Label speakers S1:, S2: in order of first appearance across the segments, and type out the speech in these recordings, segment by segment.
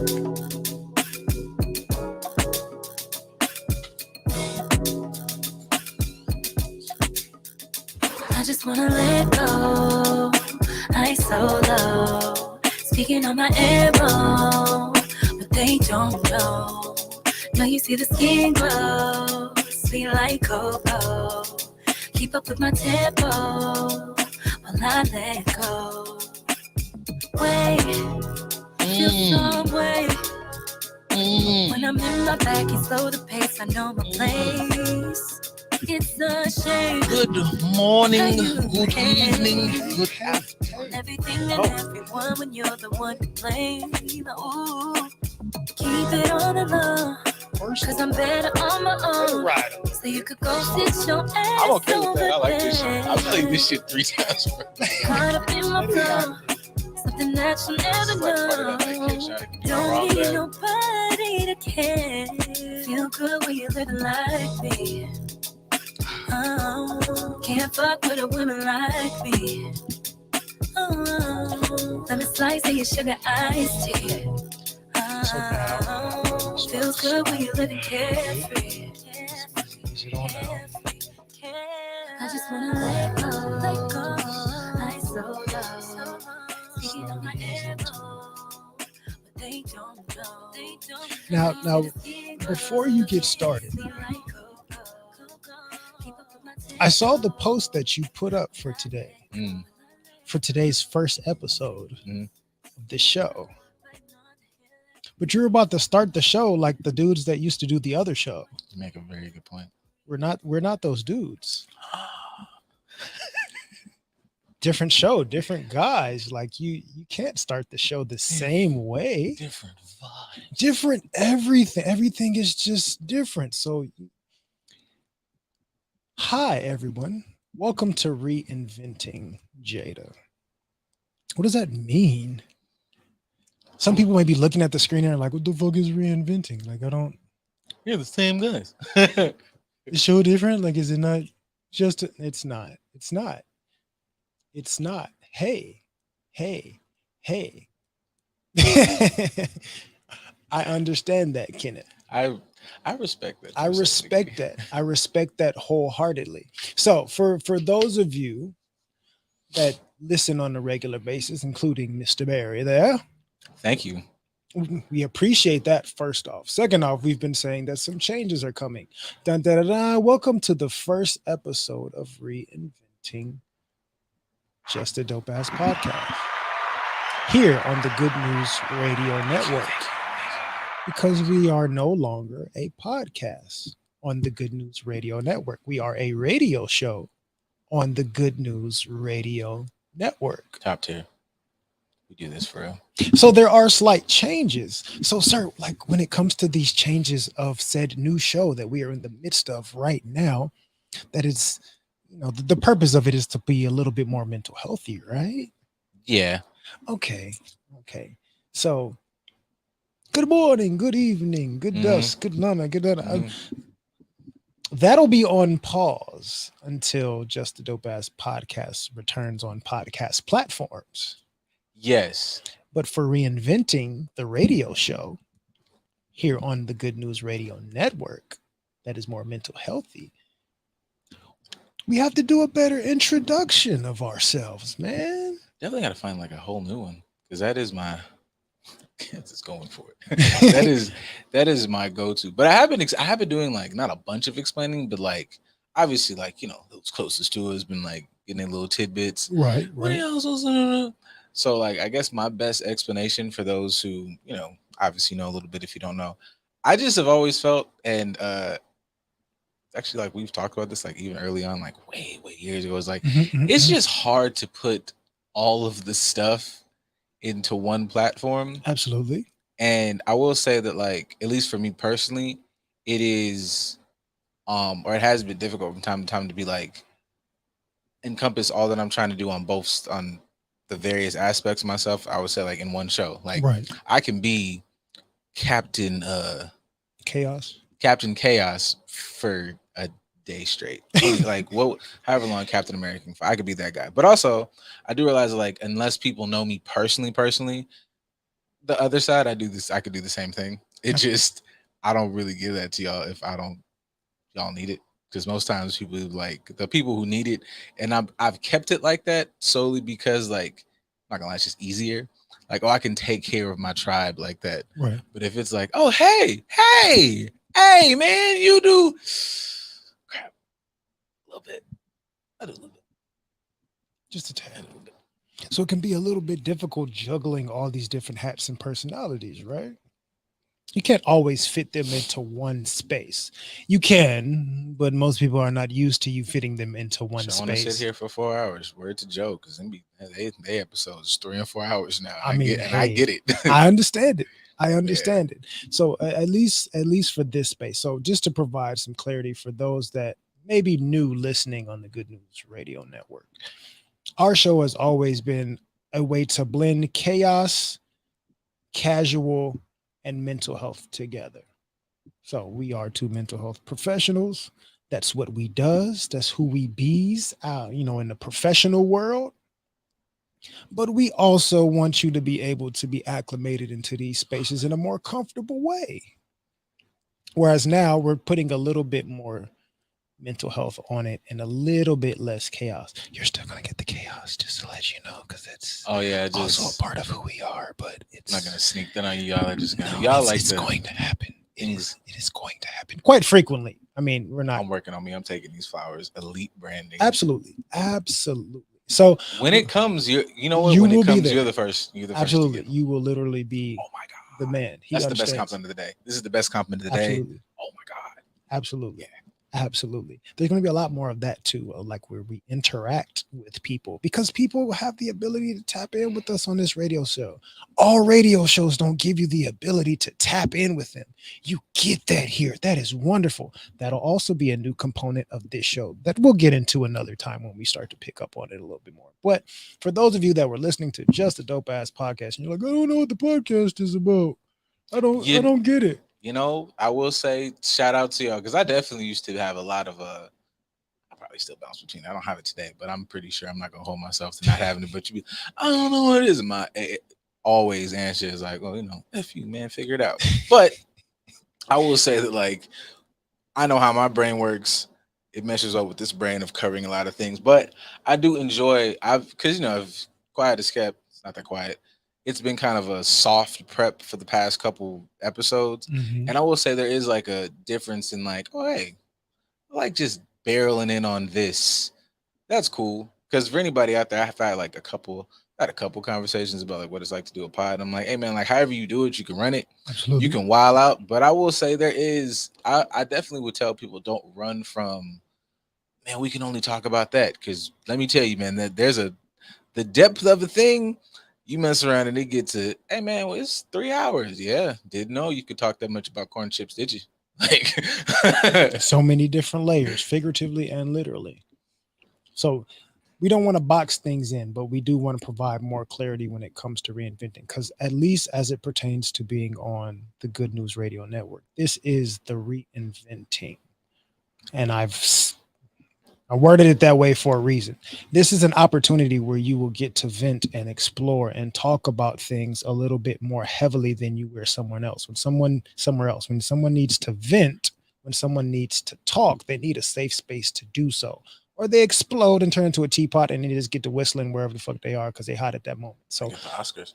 S1: I just wanna let go. I so low, speaking on my arrow, but they don't know. Now you see the skin glow, sweet like cocoa. Keep up with my tempo while I let go. Wait, feel some way. When I'm in my bag, you slow the pace. I know my place. It's a shame.
S2: Good morning, good evening, good afternoon.
S1: Everything and everyone when you're the one to blame. Ooh, keep it on the low. Cause I'm better on my own. So you could go sit your ass.
S2: I'm okay with that. I like
S1: over
S2: this shit.
S1: there.
S2: I played this shit 3 times.
S1: Caught up in my flow. Something that you never know. Don't need nobody to care. Feel good when you live like me. Oh, can't fuck with a woman like me. Oh, let me slice of your sugar iced tea. Oh, feels good when you're living carefree. I just wanna let go, let go. I so low, speaking on my arrow, but they don't know.
S3: Now, before you get started, I saw the post that you put up for today, for today's first episode of this show. But you're about to start the show like the dudes that used to do the other show.
S2: You make a very good point.
S3: We're not those dudes. Different show, different guys. Like you can't start the show the same way.
S2: Different vibes.
S3: Different everything. Everything is just different. So hi everyone. Welcome to Reinventing J.A.D.A. What does that mean? Some people might be looking at the screen and are like, what the fuck is reinventing? Like, I don't.
S2: You're the same guys.
S3: Is show different? Like, is it not just, it's not. It's not. It's not. Hey. I understand that, Kenneth.
S2: I respect that.
S3: I respect that wholeheartedly. So for those of you that listen on a regular basis, including Mr. Barry there,
S2: thank you.
S3: we appreciate that first off. Second off, we've been saying that some changes are coming. Dun, dun, dun, dun. Welcome to the first episode of Reinventing Just a Dope Ass Podcast here on the Good News Radio Network. Because we are no longer a podcast on the Good News Radio Network. We are a radio show on the Good News Radio Network.
S2: Top tier. We do this for real.
S3: So there are slight changes. So, sir, like when it comes to these changes of said new show that we are in the midst of right now, that is, the purpose of it is to be a little bit more mental healthy, right?
S2: Yeah.
S3: Okay. So, good morning, good evening, good dusk, good nana, good nana. That'll be on pause until Just a Dope Ass Podcast returns on podcast platforms.
S2: Yes.
S3: But for Reinventing the radio show here on the Good News Radio Network, that is more mental healthy, we have to do a better introduction of ourselves, man.
S2: Definitely got to find like a whole new one, because that is my just going for it. that is my go-to. But I have been doing like not a bunch of explaining, but like obviously like those closest to it has been like getting little tidbits.
S3: Right.
S2: What else? So like I guess my best explanation for those who obviously know a little bit if you don't know, I just have always felt, and actually like we've talked about this like even early on, like way years ago, it's like it's just hard to put all of the stuff into one platform.
S3: Absolutely.
S2: And I will say that like at least for me personally, it is or it has been difficult from time to time to be like encompass all that I'm trying to do on the various aspects of myself. I would say like in one show, like I can be Captain Chaos for a day straight. Like however long Captain America, I could be that guy. But also I do realize like unless people know me personally, the other side, I do this. I could do the same thing. It just I don't really give that to y'all if I don't y'all need it because most times people like the people who need it, and I've kept it like that solely because like I'm not gonna lie, it's just easier. Like, oh, I can take care of my tribe like that.
S3: Right.
S2: But if it's like, oh, hey, man, you do crap a little bit, I do a little bit,
S3: Just a tad.
S2: a little bit.
S3: So it can be a little bit difficult juggling all these different hats and personalities, right? You can't always fit them into one space. You can, but most people are not used to you fitting them into one
S2: So I want to sit
S3: space.
S2: here for 4 hours. Word to Joe, because they episodes 3 and 4 hours now.
S3: I mean,
S2: I
S3: hey,
S2: get it.
S3: I understand it. I
S2: Yeah.
S3: understand it. So at least for this space. So just to provide some clarity for those that may be new listening on the Good News Radio Network, our show has always been a way to blend chaos, casual, and mental health together. So we are two mental health professionals. That's what we does. That's who we bees, in the professional world. But we also want you to be able to be acclimated into these spaces in a more comfortable way. Whereas now we're putting a little bit more mental health on it and a little bit less chaos. You're still gonna get the chaos, just to let you know, because it's
S2: Oh yeah,
S3: also a
S2: just
S3: part of who we are. But
S2: I'm not gonna
S3: it's
S2: sneak that on you. Y'all are just gonna
S3: no,
S2: y'all
S3: it's
S2: like
S3: it's
S2: to.
S3: going to happen.
S2: It is.
S3: It is going to happen quite frequently. I mean, we're not
S2: I'm working on me. I'm taking these flowers. Elite branding.
S3: absolutely, absolutely. So
S2: When it comes, you know what?
S3: you
S2: When it
S3: will be
S2: comes,
S3: there.
S2: you're the first. You're the first to
S3: Absolutely,
S2: get them.
S3: you will literally be
S2: Oh my
S3: the
S2: god,
S3: man. He
S2: that's the best
S3: understands.
S2: compliment of the day. This is the best compliment of the day.
S3: Absolutely.
S2: Oh my god.
S3: Absolutely.
S2: Yeah.
S3: Absolutely. There's going to be a lot more of that too, like where we interact with people because people have the ability to tap in with us on this radio show. All radio shows don't give you the ability to tap in with them. You get that here. That is wonderful. That'll also be a new component of this show that we'll get into another time when we start to pick up on it a little bit more. But for those of you that were listening to just a dope ass podcast and you're like, I don't know what the podcast is about. I
S2: You
S3: don't get it.
S2: I will say shout out to y'all because I definitely used to have a lot of I probably still bounce between. I don't have it today, but I'm pretty sure I'm not gonna hold myself to not having it. But you be, I don't know what it is. My always answer is like, well, if you man, figure it out. But I will say that like I know how my brain works. It meshes up with this brain of covering a lot of things, but I do enjoy. Because I've quiet as kept. It's not that quiet. It's been kind of a soft prep for the past couple episodes,
S3: Mhm.
S2: and I will say there is like a difference in like, oh hey, I like just barreling in on this. That's cool. Because for anybody out there, I've had like I had a couple conversations about like what it's like to do a pod. I'm like, hey man, like however you do it, you can run it, you
S3: Absolutely.
S2: can wild out. But I will say I definitely would tell people don't run from, man, we can only talk about that. Because let me tell you, man, that the depth of a thing. You mess around and it gets to, hey man, well, it's 3 hours. Yeah, didn't know you could talk that much about corn chips, did you? Like,
S3: So many different layers, figuratively and literally. So we don't want to box things in, but we do want to provide more clarity when it comes to reinventing. Because at least as it pertains to being on the Good News Radio Network, this is the reinventing. And I worded it that way for a reason. This is an opportunity where you will get to vent and explore and talk about things a little bit more heavily than you were someone else. When someone somewhere else, when someone needs to vent, when someone needs to talk, they need a safe space to do so. Or they explode and turn into a teapot and they just get to whistling wherever the fuck they are because they hot at that moment. So
S2: like at the Oscars.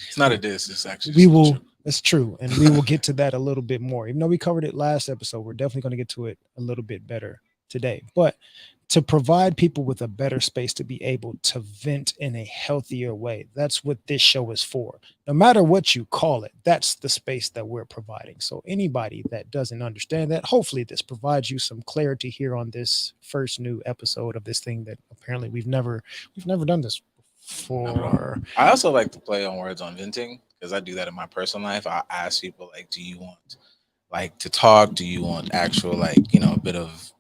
S2: It's not a diss. It's actually
S3: we
S2: just the
S3: will
S2: truth.
S3: that's true, and we will get to that a little bit more. Even though we covered it last episode, we're definitely going to get to it a little bit better today. But to provide people with a better space to be able to vent in a healthier way, that's what this show is for. No matter what you call it, that's the space that we're providing. So anybody that doesn't understand that, hopefully this provides you some clarity here on this first new episode of this thing that apparently we've never done this
S2: Not at all.
S3: for.
S2: I also like to play on words on venting because I do that in my personal life. I ask people like, do you want like to talk? Do you want actual like a bit of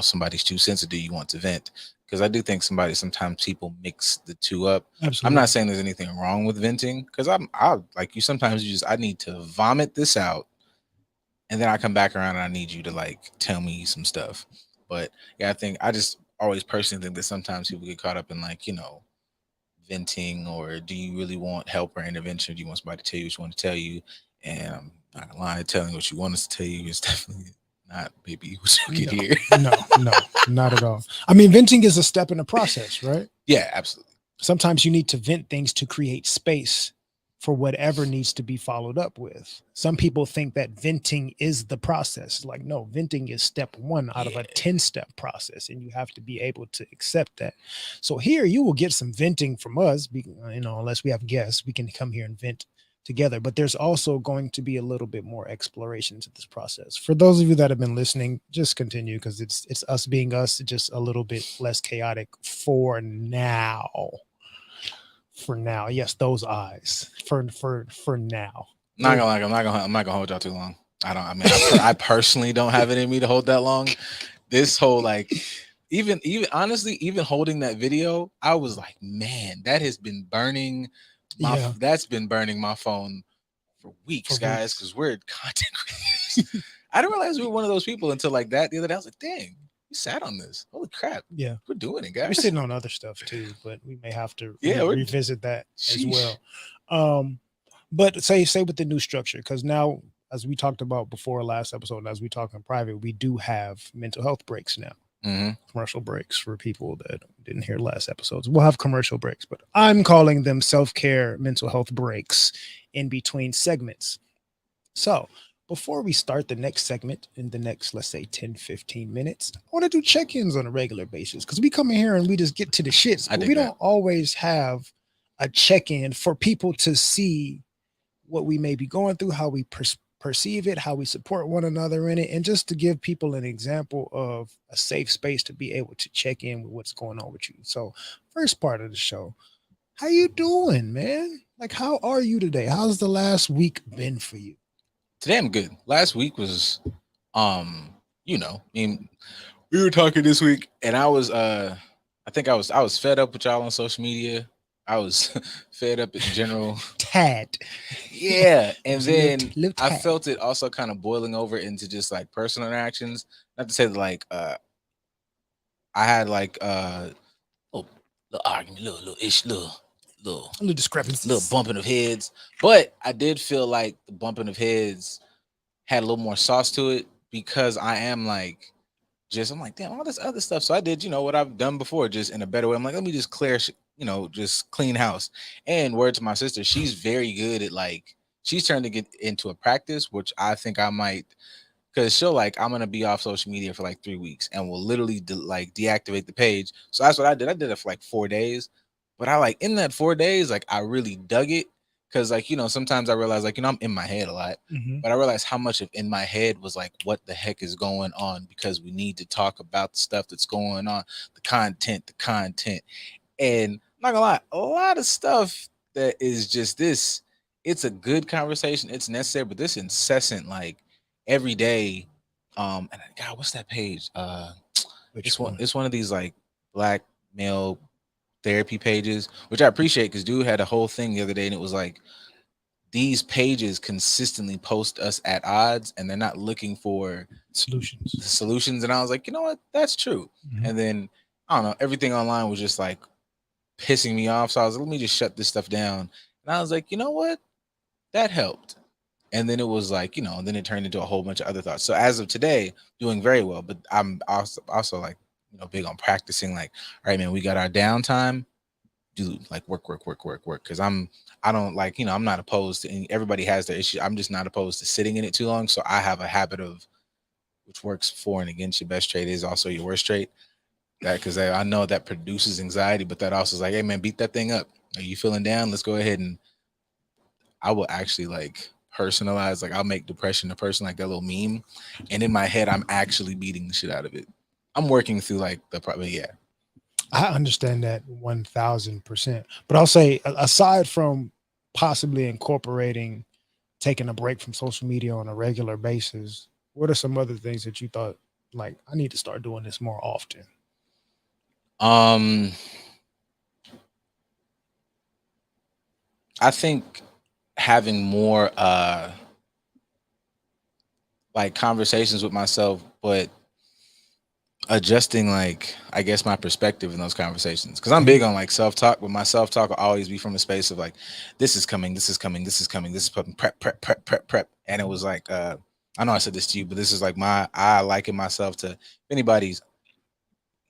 S2: somebody's 2 cents, or do you want to vent? Because I do think sometimes people mix the two up. I'm not
S3: Absolutely.
S2: saying there's anything wrong with venting because I like you. Sometimes I need to vomit this out, and then I come back around and I need you to like tell me some stuff. But yeah, I think I just always personally think that sometimes people get caught up in like venting, or do you really want help or intervention? Do you want somebody to tell you what you want to tell you? And I'm not gonna lie, telling what you want us to tell you is definitely not maybe what you get
S3: No,
S2: here.
S3: no, not at all. I mean, venting is a step in the process, right?
S2: Yeah, absolutely.
S3: Sometimes you need to vent things to create space for whatever needs to be followed up with. Some people think that venting is the process. Like, no, venting is step one out of
S2: Yeah,
S3: a 10-step process, and you have to be able to accept that. So, here you will get some venting from us, unless we have guests, we can come here and vent together. But there's also going to be a little bit more exploration to this process. For those of you that have been listening, just continue because it's us being us, just a little bit less chaotic for now. For now, yes, those eyes. For now.
S2: not gonna lie, I'm not gonna hold y'all too long. I don't. I mean, I personally don't have it in me to hold that long. This whole like, even honestly, even holding that video, I was like, man, that has been burning
S3: Yeah,
S2: that's been burning my phone for weeks,
S3: for
S2: guys,
S3: weeks.
S2: because we're content creators. I didn't realize we were one of those people until like that the other day. I was like, dang, we sat on this. Holy crap,
S3: Yeah,
S2: we're doing it,
S3: we're
S2: guys.
S3: sitting on other stuff too, but we may have to
S2: Yeah, we're
S3: revisit that as
S2: sheesh.
S3: well. Um, but say with the new structure, because now, as we talked about before last episode, and as we talk in private, we do have mental health breaks now.
S2: Mm-hmm.
S3: Commercial breaks for people that didn't hear last episodes. We'll have commercial breaks, but I'm calling them self-care mental health breaks in between segments. So before we start the next segment in the next, let's say 10, 15 minutes, I want to do check-ins on a regular basis because we come in here and we just get to the shits,
S2: I
S3: but
S2: dig
S3: we
S2: that.
S3: don't always have a check-in for people to see what we may be going through, how we perceive it, how we support one another in it, and just to give people an example of a safe space to be able to check in with what's going on with you. So, first part of the show, how you doing, man? Like, how are you today? How's the last week been for you?
S2: Today I'm good. Last week was, I mean, we were talking this week, and I think I was fed up with y'all on social media. I was fed up in general.
S3: Tad.
S2: Yeah,
S3: It
S2: and
S3: was a little,
S2: then
S3: little
S2: I
S3: tad.
S2: felt it also kind of boiling over into just like personal interactions. Not to say that like I had like little, little argument, little ish, little
S3: Little
S2: little
S3: discrepancies.
S2: bumping of heads. But I did feel like the bumping of heads had a little more sauce to it because I am like just I'm like damn all this other stuff. So I did what I've done before, just in a better way. I'm like let me just just clean house. And word to my sister, she's very good at like she's trying to get into a practice, which I think I might because she'll like I'm gonna be off social media for like 3 weeks and will literally deactivate the page. So that's what I did. I did it for like 4 days, but I like in that 4 days like I really dug it because like sometimes I realize like I'm in my head a lot,
S3: Mm-hmm.
S2: but I realized how much of in my head was like what the heck is going on because we need to talk about the stuff that's going on, the content, and I'm not gonna lie, a lot of stuff that is just this. It's a good conversation. It's necessary, but this incessant, like every day. And God, what's that page?
S3: Which
S2: It's one.
S3: one?
S2: It's one of these like black male therapy pages, which I appreciate because dude had a whole thing the other day, and it was like these pages consistently post us at odds, and they're not looking for
S3: Solutions.
S2: solutions. And I was like, you know what? That's true.
S3: Mhm.
S2: And then I don't know. Everything online was just like pissing me off. So I was like, let me just shut this stuff down. And I was like, you know what? That helped. And then it was like, then it turned into a whole bunch of other thoughts. So as of today, doing very well. But I'm also like, big on practicing. Like, all right, man, we got our downtime. Do like work. Because I don't like, I'm not opposed to. And everybody has their issue. I'm just not opposed to sitting in it too long. So I have a habit of, which works for and against. Your best trait is also your worst trait. That because I know that produces anxiety, but that also is like, hey man, beat that thing up. Are you feeling down? Let's go ahead and I will actually like personalize. Like I'll make depression a person like that little meme, and in my head, I'm actually beating the shit out of it. I'm working through like the probably yeah.
S3: I understand that 1000%. But I'll say, aside from possibly incorporating taking a break from social media on a regular basis, what are some other things that you thought, like, I need to start doing this more often?
S2: Um, I think having more like conversations with myself, but adjusting, like, I guess my perspective in those conversations, because I'm
S3: Okay.
S2: big on like self-talk, but my self-talk will always be from a space of like, this is coming, this is coming, this is coming, this is prep, and it was like, I know I said this to you, but this is like my, I liken myself to, if anybody's,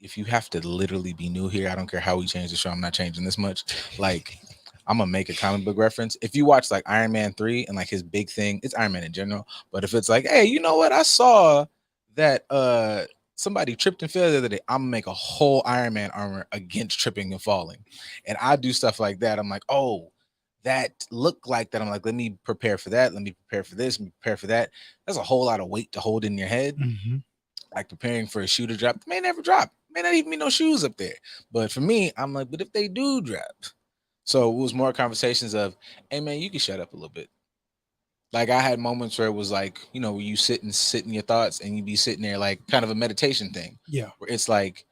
S2: if you have to literally be new here, I don't care how we change the show, I'm not changing this much. Like, I'm gonna make a comic book reference. If you watch like Iron Man 3 and like his big thing, it's Iron Man in general. But if it's like, hey, you know what? I saw that somebody tripped and fell the other day. I'm gonna make a whole Iron Man armor against tripping and falling. And I do stuff like that. I'm like, oh, that looked like that. I'm like, let me prepare for that. Let me prepare for this, let me prepare for that. That's a whole lot of weight to hold in your head,
S3: Hmm.
S2: like preparing for a shoe to drop. It may never drop. May not even be no shoes up there. But for me, I'm like, but if they do drop. So it was more conversations of, hey man, you can shut up a little bit. Like I had moments where it was like, you know, where you sit in your thoughts and you be sitting there like kind of a meditation thing.
S3: Yeah.
S2: Where it's like,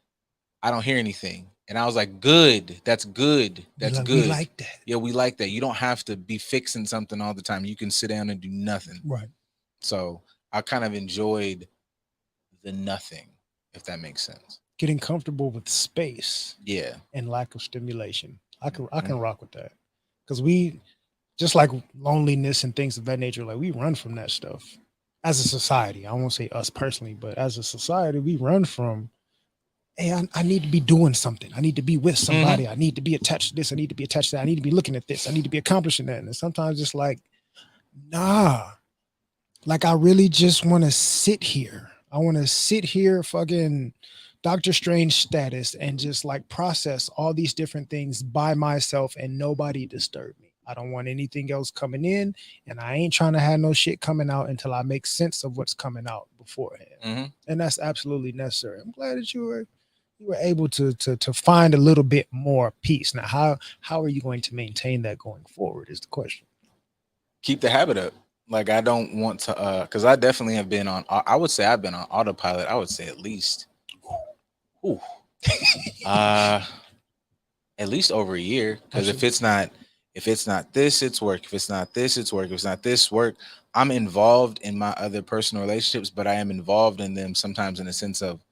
S2: I don't hear anything. And I was like, good. That's good. That's
S3: We
S2: good.
S3: like that.
S2: Yeah, we like that. You don't have to be fixing something all the time. You can sit down and do nothing.
S3: Right.
S2: So I kind of enjoyed the nothing, if that makes sense.
S3: Getting comfortable with space
S2: Yeah.
S3: and lack of stimulation. I can
S2: Mhm.
S3: rock with that. Because we just like loneliness and things of that nature, like we run from that stuff as a society. I won't say us personally, but as a society, we run from, hey, I need to be doing something. I need to be with
S2: Mhm.
S3: somebody. I need to be attached to this. I need to be attached to that. I need to be looking at this. I need to be accomplishing that. And sometimes it's like, nah, like I really just want to sit here. I want to sit here, fucking Doctor Strange status, and just like process all these different things by myself and nobody disturb me. I don't want anything else coming in, and I ain't trying to have no shit coming out until I make sense of what's coming out beforehand.
S2: Mhm.
S3: And that's absolutely necessary. I'm glad that you were able to find a little bit more peace. Now, how are you going to maintain that going forward? Is the question.
S2: Keep the habit up. Like I don't want to because I definitely have been on I would say I've been on autopilot. I would say ooh, uh at least over a year. Because
S3: Absolutely.
S2: if it's not this, it's work. If it's not this, it's work. If it's not this, work. I'm involved in my other personal relationships, but I am involved in them sometimes in a sense of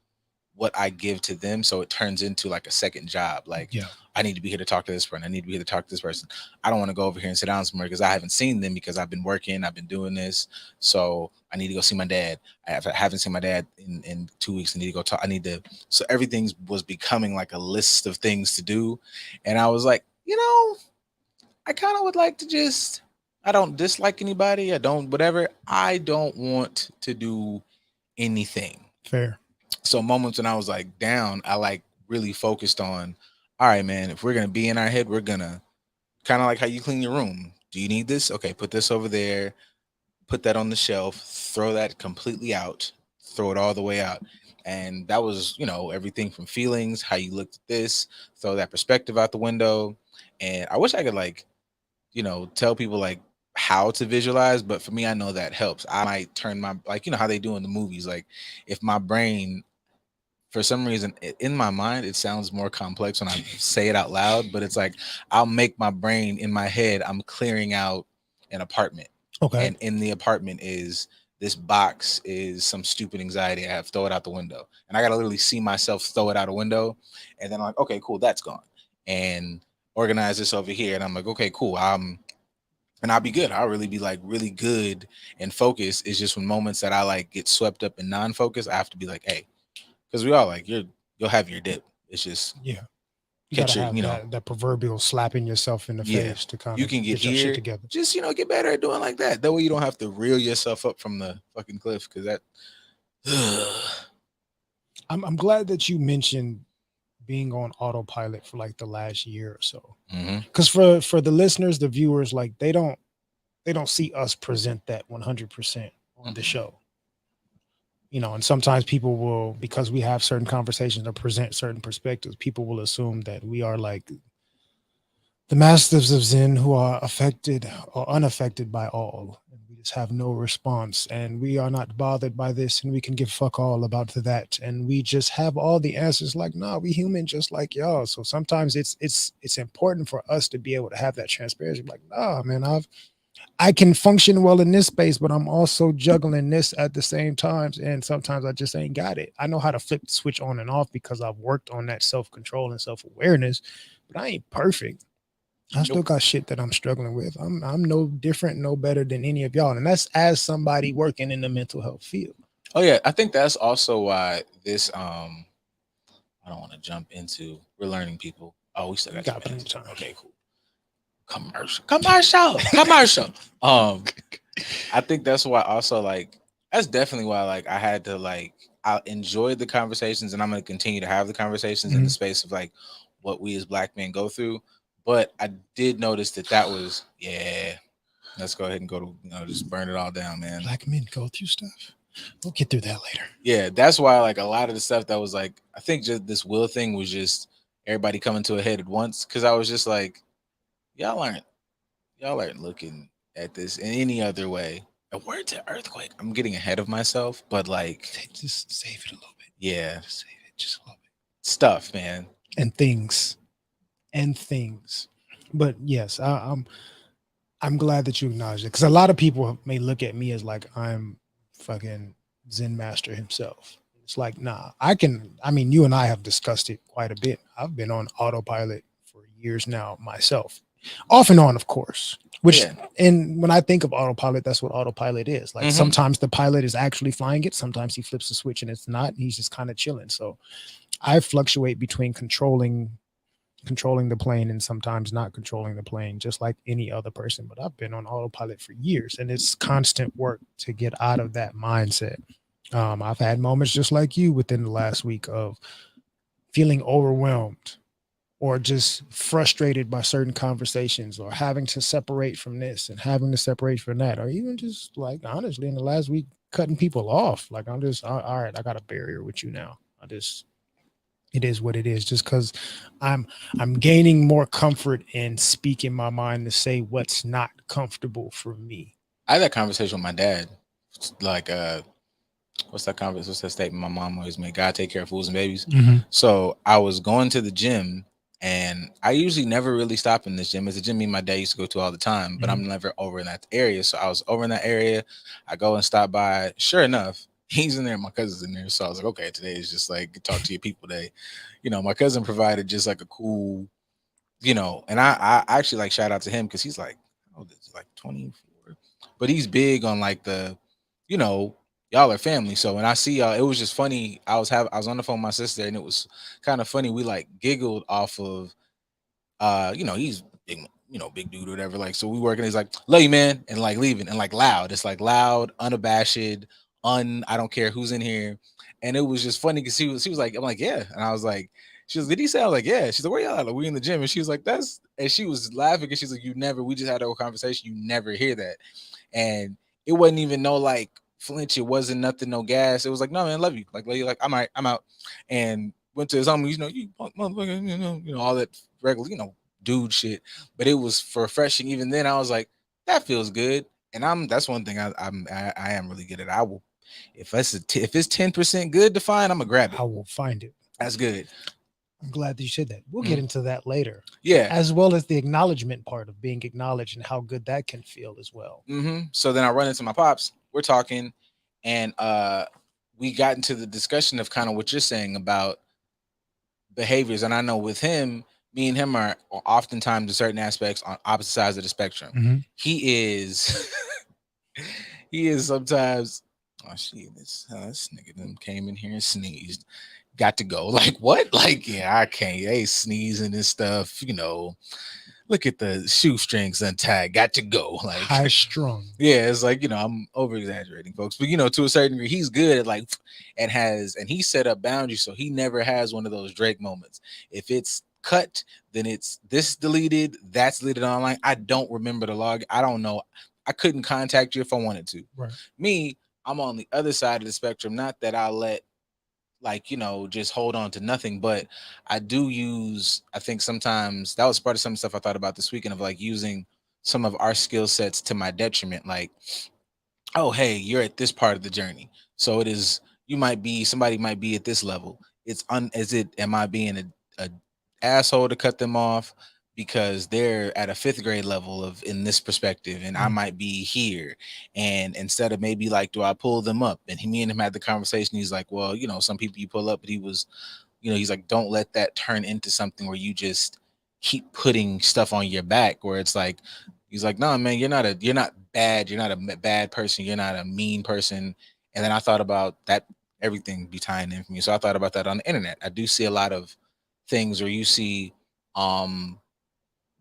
S2: what I give to them. So it turns into like a second job. Like
S3: Yeah.
S2: I need to be here to talk to this person. I need to be here to talk to this person. I don't want to go over here and sit down somewhere because I haven't seen them because I've been working. I've been doing this. So I need to go see my dad. I haven't seen my dad in 2 weeks. I need to go talk. I need to. So everything was becoming like a list of things to do. And I was like, you know, I kind of would like to just, I don't dislike anybody. I don't, whatever. I don't want to do anything.
S3: Fair.
S2: So moments when I was like down, I like really focused on, all right, man, if we're gonna be in our head, we're gonna kind of like how you clean your room. Do you need this? Okay, put this over there, put that on the shelf, throw that completely out, throw it all the way out. And that was, you know, everything from feelings, how you looked at this, throw that perspective out the window. And I wish I could like, you know, tell people like how to visualize, but for me, I know that helps. I might turn my, like, you know how they do in the movies, like if my brain for some reason in my mind it sounds more complex when I say it out loud, but it's like I'll make my brain in my head, I'm clearing out an apartment,
S3: Okay.
S2: and in the apartment is this box is some stupid anxiety I have, throw it out the window, and I gotta literally see myself throw it out a window, and then I'm like, okay, cool, that's gone, and organize this over here, and I'm like, okay, cool, and I'll be good. I'll really be like really good and focused. It's just when moments that I like get swept up in non-focus, I have to be like, hey, because we all like you'll have your dip. It's just
S3: Yeah. You got to
S2: catch your,
S3: have
S2: you know,
S3: that proverbial slapping yourself in the
S2: yeah.
S3: face to kind
S2: You
S3: of
S2: can get
S3: get your shit
S2: here.
S3: together.
S2: Just, you know, get better at doing like that. That way you don't have to reel yourself up from the fucking cliff because that.
S3: I'm glad that you mentioned being on autopilot for like the last year or so.
S2: Hmm.
S3: Because for the listeners, the viewers, like they don't see us present that 100% on the
S2: Hmm.
S3: show. And sometimes people will, because we have certain conversations or present certain perspectives, people will assume that we are like the masters of Zen who are affected or unaffected by all. And we just have no response. And we are not bothered by this. And we can give fuck all about that. And we just have all the answers like, nah, we human just like y'all. So sometimes it's important for us to be able to have that transparency. Like, nah, man, I can function well in this space, but I'm also juggling this at the same times. And sometimes I just ain't got it. I know how to flip the switch on and off because I've worked on that self control and self awareness, but I ain't perfect. I still
S2: Nope.
S3: got shit that I'm struggling with. I'm no different, no better than any of y'all. And that's as somebody working in the mental health field.
S2: Oh yeah, I think that's also why this I don't want to jump into we're learning people. Oh, we still
S3: We
S2: got 2
S3: got plenty
S2: minutes.
S3: of time.
S2: Okay, cool. Commercial. Um, I think that's why also like that's definitely why like I had to like I enjoyed the conversations and I'm gonna continue to have the conversations in the
S3: Mhm.
S2: space of like what we as black men go through. But I did notice that that was yeah. Let's go ahead and go to just burn it all down, man.
S3: Black men go through stuff. We'll get through that later.
S2: Yeah, that's why like a lot of the stuff that was like I think just this will thing was just everybody coming to a head at once because I was just like y'all aren't y'all aren't looking at this in any other way. A word to earthquake. I'm getting ahead of myself, but like
S3: Just save it a little bit.
S2: yeah,
S3: Just save it just a little bit.
S2: stuff, man.
S3: And things. And things. But yes, I'm glad that you acknowledge it because a lot of people may look at me as like I'm fucking Zen master himself. It's like, nah, I can. I mean, you and I have discussed it quite a bit. I've been on autopilot for years now myself, off and on, of course. Which,
S2: Yeah.
S3: and when I think of autopilot, that's what autopilot is. Like
S2: Mhm.
S3: sometimes the pilot is actually flying it, sometimes he flips the switch and it's not. And he's just kind of chilling. So I fluctuate between controlling the plane and sometimes not controlling the plane, just like any other person. But I've been on autopilot for years, and it's constant work to get out of that mindset. I've had moments just like you within the last week of feeling overwhelmed or just frustrated by certain conversations or having to separate from this and having to separate from that, or even just like honestly in the last week cutting people off. Like I'm just all right, I got a barrier with you now. I just it is what it is just because i'm I'm gaining more comfort in speaking my mind to say what's not comfortable for me.
S2: I had that conversation with my dad. Like what's that conversation? What's that statement my mom always made? God take care of fools and babies.
S3: Mm-hmm.
S2: So I was going to the gym and I usually never really stop in this gym. It's a gym me and my dad used to go to all the time, but I'm never over in that area. So I was over in that area. I go and stop by. Sure enough, he's in there, my cousin's in there. So I was like, okay, today is just like talk to your people day. My cousin provided just like a cool, and I actually like shout out to him because he's like, oh, this is like 24. But he's big on like the, you know, y'all are family. So when I see y'all, it was just funny. I was on the phone with my sister and it was kind of funny. We like giggled off of he's big, big dude or whatever. Like, so we working, he's like, love you, man, and like leaving and like loud. It's like loud, unabashed, I don't care who's in here. And it was just funny because she was like, I'm like, yeah. And I was like, she was, did he say? I was like, yeah. She's like, where y'all at? Like, we in the gym. And she was like, and she was laughing because she's like, we just had a whole conversation. You never hear that. And it wasn't even no like flinch. It wasn't nothing, no gas. It was like, no, man, love you. Love you. Like, I'm all right, I'm out. And went to his home, you punk motherfucker, all that regular, dude shit. But it was refreshing. Even then, I was like, that feels good. And that's one thing I am really good at. I will, if it's 10% good to find, I'm gonna grab it.
S3: I will find it.
S2: That's good.
S3: I'm glad that you said that. We'll get
S2: Mhm.
S3: into that later,
S2: Yeah.
S3: as well as the acknowledgement part of being acknowledged and how good that can feel as well.
S2: So then I run into my pops. We're talking, and we got into the discussion of kind of what you're saying about behaviors. And I know with him, me and him are oftentimes in certain aspects on opposite sides of the spectrum.
S3: Mhm.
S2: He is he is sometimes oh shit, this nigga done came in here and sneezed. Got to go. Like what? Like, yeah, I can't. They sneezing and stuff, Look at the shoestrings untied. Got to go. Like
S3: High strung.
S2: yeah, it's like, I'm over exaggerating, folks. But to a certain degree, he's good at like and he set up boundaries so he never has one of those Drake moments. If it's cut, then it's this deleted, that's deleted online. I don't remember the log. I don't know. I couldn't contact you if I wanted to.
S3: Right.
S2: Me, I'm on the other side of the spectrum. Not that I let like just hold on to nothing, but I do use, I think sometimes that was part of some stuff I thought about this weekend of like using some of our skill sets to my detriment. Like, oh hey, you're at this part of the journey, so it is, somebody might be at this level. It's is it, am I being a asshole to cut them off? because they're at a fifth grade level of in this perspective and I
S3: Mm.
S2: might be here. And instead of maybe like, do I pull them up? And me and him had the conversation. He's like, well, some people you pull up, but he was, he's like, don't let that turn into something where you just keep putting stuff on your back where it's like, he's like, no, man, you're not bad. You're not a bad person. You're not a mean person. And then I thought about that, everything be tying in for me. So I thought about that on the internet. I do see a lot of things where you see, um,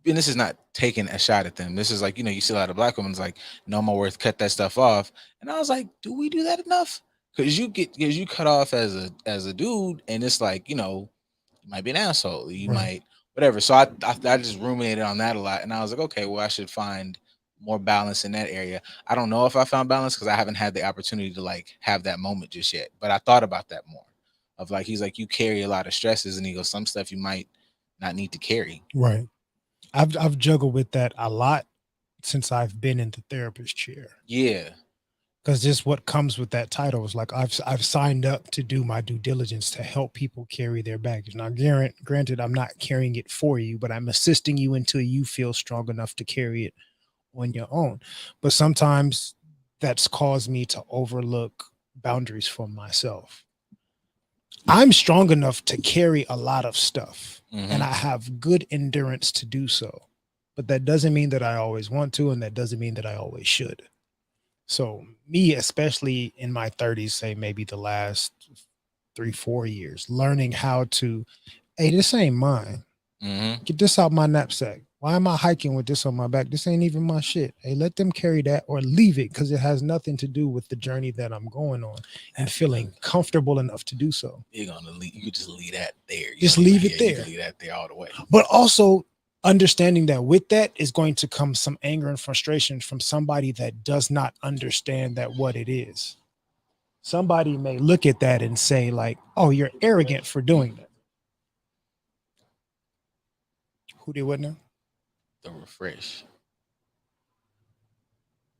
S2: and this is not taking a shot at them. This is like, you see a lot of black women's like, no more worth, cut that stuff off. And I was like, do we do that enough? Because you cut off as a dude, and it's like, you might be an asshole. You
S3: Right.
S2: might whatever. So I just ruminated on that a lot, and I was like, okay, well, I should find more balance in that area. I don't know if I found balance because I haven't had the opportunity to like have that moment just yet. But I thought about that more. Of like, he's like, you carry a lot of stresses, and he goes, some stuff you might not need to carry.
S3: Right. I've juggled with that a lot since I've been in the therapist chair.
S2: Yeah.
S3: Because just what comes with that title is like I've signed up to do my due diligence to help people carry their baggage. Now, granted, I'm not carrying it for you, but I'm assisting you until you feel strong enough to carry it on your own. But sometimes that's caused me to overlook boundaries for myself. I'm strong enough to carry a lot of stuff, and I have good endurance to do so. But that doesn't mean that I always want to, and that doesn't mean that I always should. So, me, especially in my 30s, say maybe the last 3, 4 years, learning how to, hey, this ain't mine. Get this out my knapsack. Why am I hiking with this on my back? This ain't even my shit. Hey, let them carry that or leave it because it has nothing to do with the journey that I'm going on and feeling comfortable enough to do so.
S2: You're gonna leave. You could just leave that there.
S3: Just leave it
S2: You
S3: there.
S2: can leave that there all the way.
S3: But also understanding that with that is going to come some anger and frustration from somebody that does not understand that what it is. Somebody may look at that and say, like, oh, you're arrogant for doing that. Who did what now?
S2: The refresh.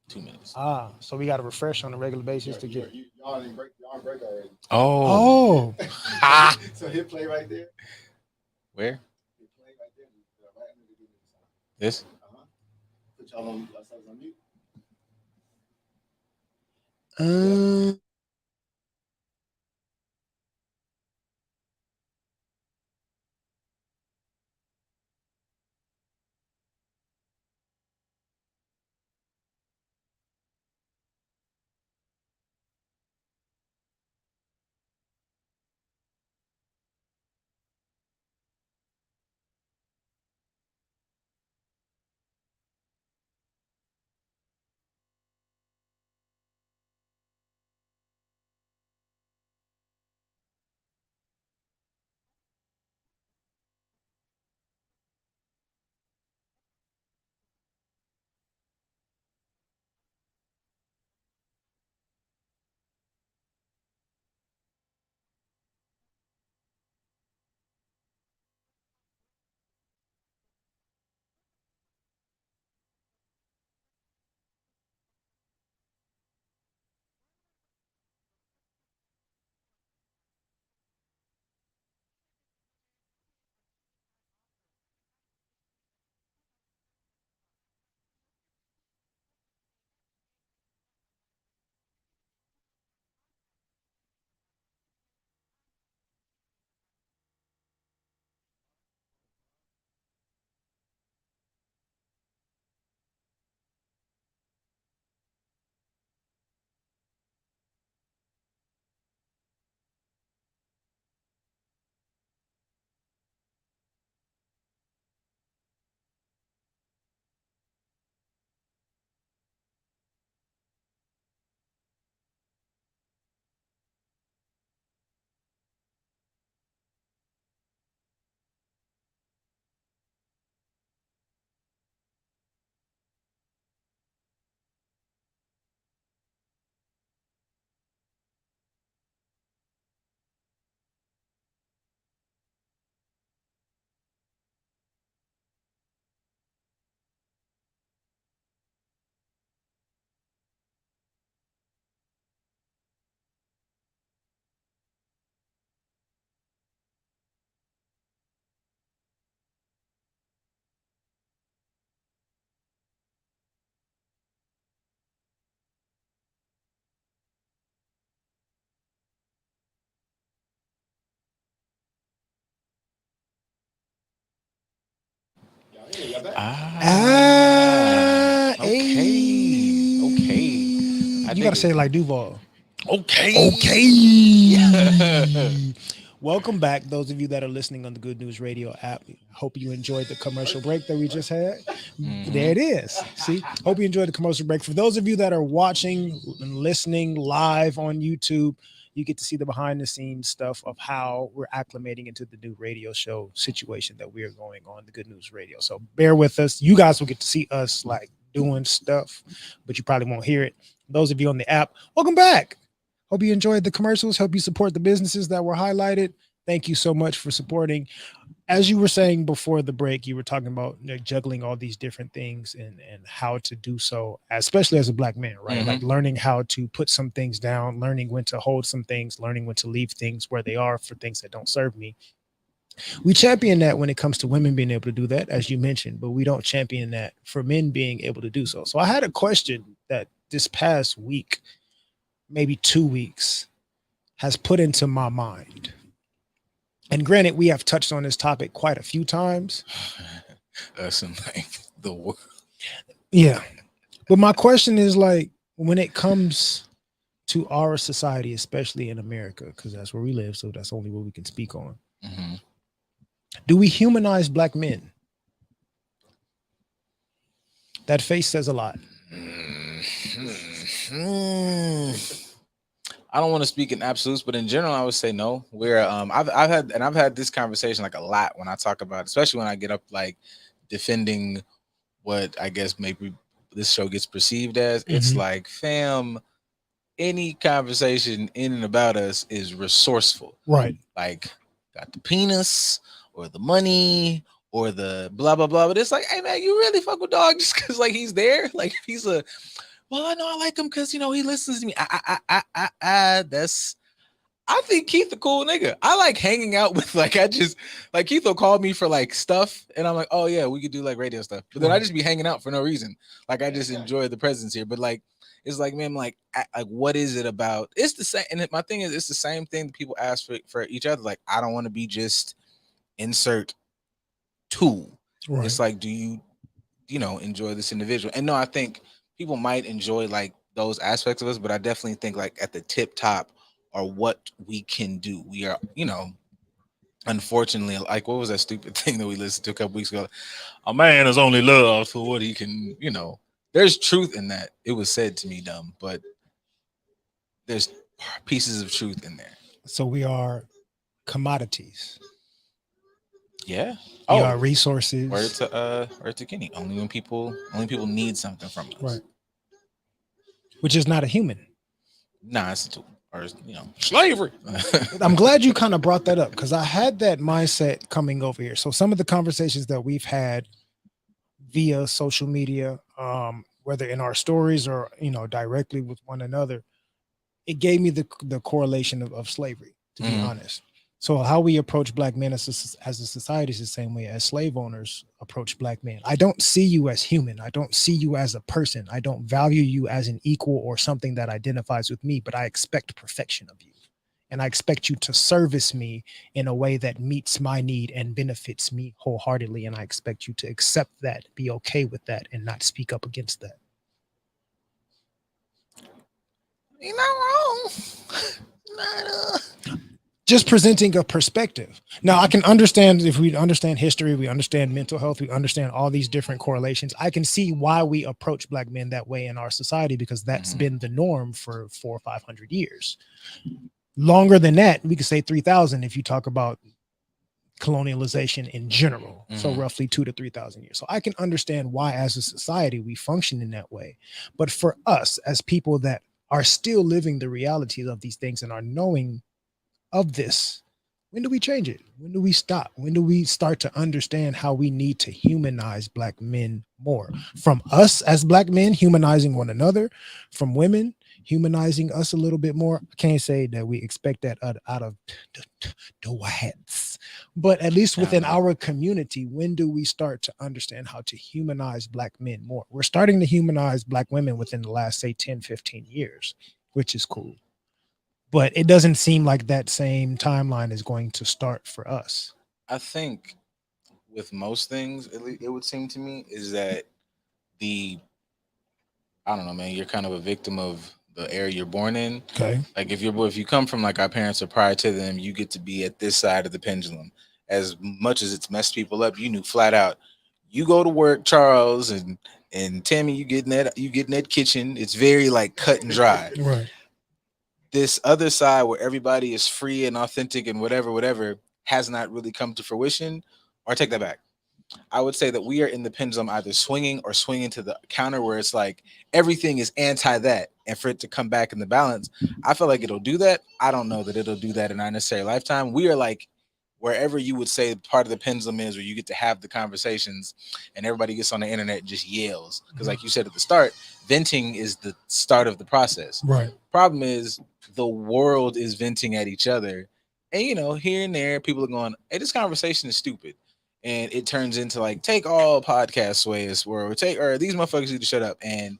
S2: 2 minutes.
S3: So we got to refresh on a regular basis to get.
S4: Y'all didn't break. Y'all break already.
S2: Oh.
S3: Oh,
S4: So hit play right there.
S2: Where?
S4: Hit play right there. Right under the beginning of the song.
S2: This?
S4: Put y'all on yourselves on mute.
S3: uh,
S4: got back.
S2: Okay.
S3: You gotta say it like Duval.
S2: Okay.
S3: Okay. Welcome back, those of you that are listening on the Good News Radio app. Hope you enjoyed the commercial break that we just had. There it is. See, hope you enjoyed the commercial break. For those of you that are watching and listening live on YouTube, you get to see the behind the scenes stuff of how we're acclimating into the new radio show situation that we are going on, the Good News Radio. So bear with us. You guys will get to see us like doing stuff, but you probably won't hear it. Those of you on the app, welcome back. Hope you enjoyed the commercials. Hope you support the businesses that were highlighted. Thank you so much for supporting. As you were saying before the break, you were talking about juggling all these different things and how to do so, especially as a Black man, right? Like learning how to put some things down, learning when to hold some things, learning when to leave things where they are for things that don't serve me. We champion that when it comes to women being able to do that, as you mentioned, but we don't champion that for men being able to do so. So I had a question that this past week, maybe 2 weeks, has put into my mind. And granted, we have touched on this topic quite a few times.
S2: Listen, like the world.
S3: Yeah. But my question is like, when it comes to our society, especially in America, because that's where we live, so that's only what we can speak on. Do we humanize Black men? That face says a lot.
S2: I don't want to speak in absolutes, but in general, I would say no. We're I've had this conversation like a lot when I talk about, especially when I get up like defending what I guess maybe this show gets perceived as. It's like, fam, any conversation in and about us is resourceful.
S3: Right.
S2: Like, got the penis or the money or the blah blah blah. But it's like, hey man, you really fuck with dog just because like he's there? Like if he's a, well, I know I like him because you know he listens to me. That's, I think Keith a cool nigga. I like hanging out with like, I just like Keith will call me for like stuff and I'm like, oh yeah, we could do like radio stuff. But then I just be hanging out for no reason. Like I just enjoy the presence here. But like it's like, man, like what is it about? It's the same. And my thing is, it's the same thing that people ask for each other. Like I don't want to be just insert tool.
S3: Right.
S2: It's like, do you enjoy this individual? And no, I think people might enjoy like those aspects of us, but I definitely think like at the tip top are what we can do. We are, unfortunately, like what was that stupid thing that we listened to a couple weeks ago? A man is only loved for what he can, there's truth in that. It was said to me dumb, but there's pieces of truth in there.
S3: So we are commodities.
S2: Yeah.
S3: We are resources.
S2: Word to Kenny. Only when people need something from us.
S3: Right. Which is not a human.
S2: Nah, it's a tool. Or slavery.
S3: I'm glad you kind of brought that up because I had that mindset coming over here. So some of the conversations that we've had via social media, whether in our stories or directly with one another, it gave me the correlation of slavery, to be honest. So how we approach Black men as a society is the same way as slave owners approach Black men. I don't see you as human. I don't see you as a person. I don't value you as an equal or something that identifies with me, but I expect perfection of you. And I expect you to service me in a way that meets my need and benefits me wholeheartedly. And I expect you to accept that, be okay with that, and not speak up against that.
S2: You're not wrong.
S3: Just presenting a perspective. Now, I can understand, if we understand history, we understand mental health, we understand all these different correlations. I can see why we approach Black men that way in our society, because that's been the norm for 400 or 500 years. Longer than that, we could say 3,000 if you talk about colonialization in general. So roughly 2,000 to 3,000 years. So I can understand why as a society we function in that way. But for us as people that are still living the realities of these things and are knowing of this, when do we change it? When do we stop? When do we start to understand how we need to humanize Black men more? From us as Black men humanizing one another, from women humanizing us a little bit more. I can't say that we expect that out of the whites, but at least within our community, when do we start to understand how to humanize Black men more? We're starting to humanize Black women within the last, say, 10, 15 years, which is cool. But it doesn't seem like that same timeline is going to start for us.
S2: I think with most things, it would seem to me, is that the I don't know, man. You're kind of a victim of the era you're born in.
S3: Okay.
S2: Like if you come from like our parents or prior to them, you get to be at this side of the pendulum. As much as it's messed people up, you knew flat out. You go to work, Charles and Tammy. You get in that kitchen. It's very like cut and dry.
S3: Right.
S2: This other side where everybody is free and authentic and whatever has not really come to fruition. Or take that back. I would say that we are in the pendulum either swinging or swinging to the counter where it's like everything is anti that. And for it to come back in the balance, I feel like it'll do that. I don't know that it'll do that in our necessary lifetime. We are like wherever you would say part of the pendulum is where you get to have the conversations and everybody gets on the internet and just yells. Because like you said at the start, venting is the start of the process.
S3: Right.
S2: Problem is the world is venting at each other. And here and there, people are going, hey, this conversation is stupid. And it turns into like, take all podcast sways or these motherfuckers need to shut up. And